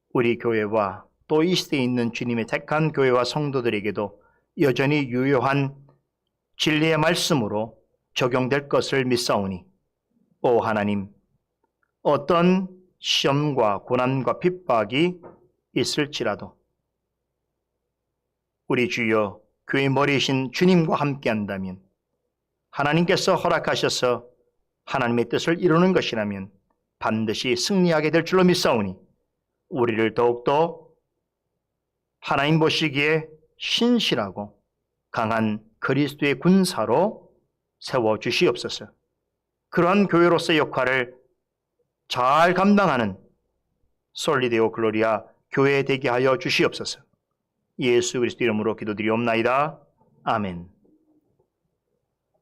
우리 교회와 또 이 시대에 있는 주님의 택한 교회와 성도들에게도 여전히 유효한 진리의 말씀으로 적용될 것을 믿사오니, 오 하나님, 어떤 시험과 고난과 핍박이 있을지라도 우리 주여 교회 머리이신 주님과 함께 한다면, 하나님께서 허락하셔서 하나님의 뜻을 이루는 것이라면 반드시 승리하게 될 줄로 믿사오니, 우리를 더욱더 하나님 보시기에 신실하고 강한 그리스도의 군사로 세워주시옵소서. 그러한 교회로서의 역할을 잘 감당하는 솔리데오 글로리아 교회 되게 하여 주시옵소서. 예수 그리스도 이름으로 기도드리옵나이다. 아멘.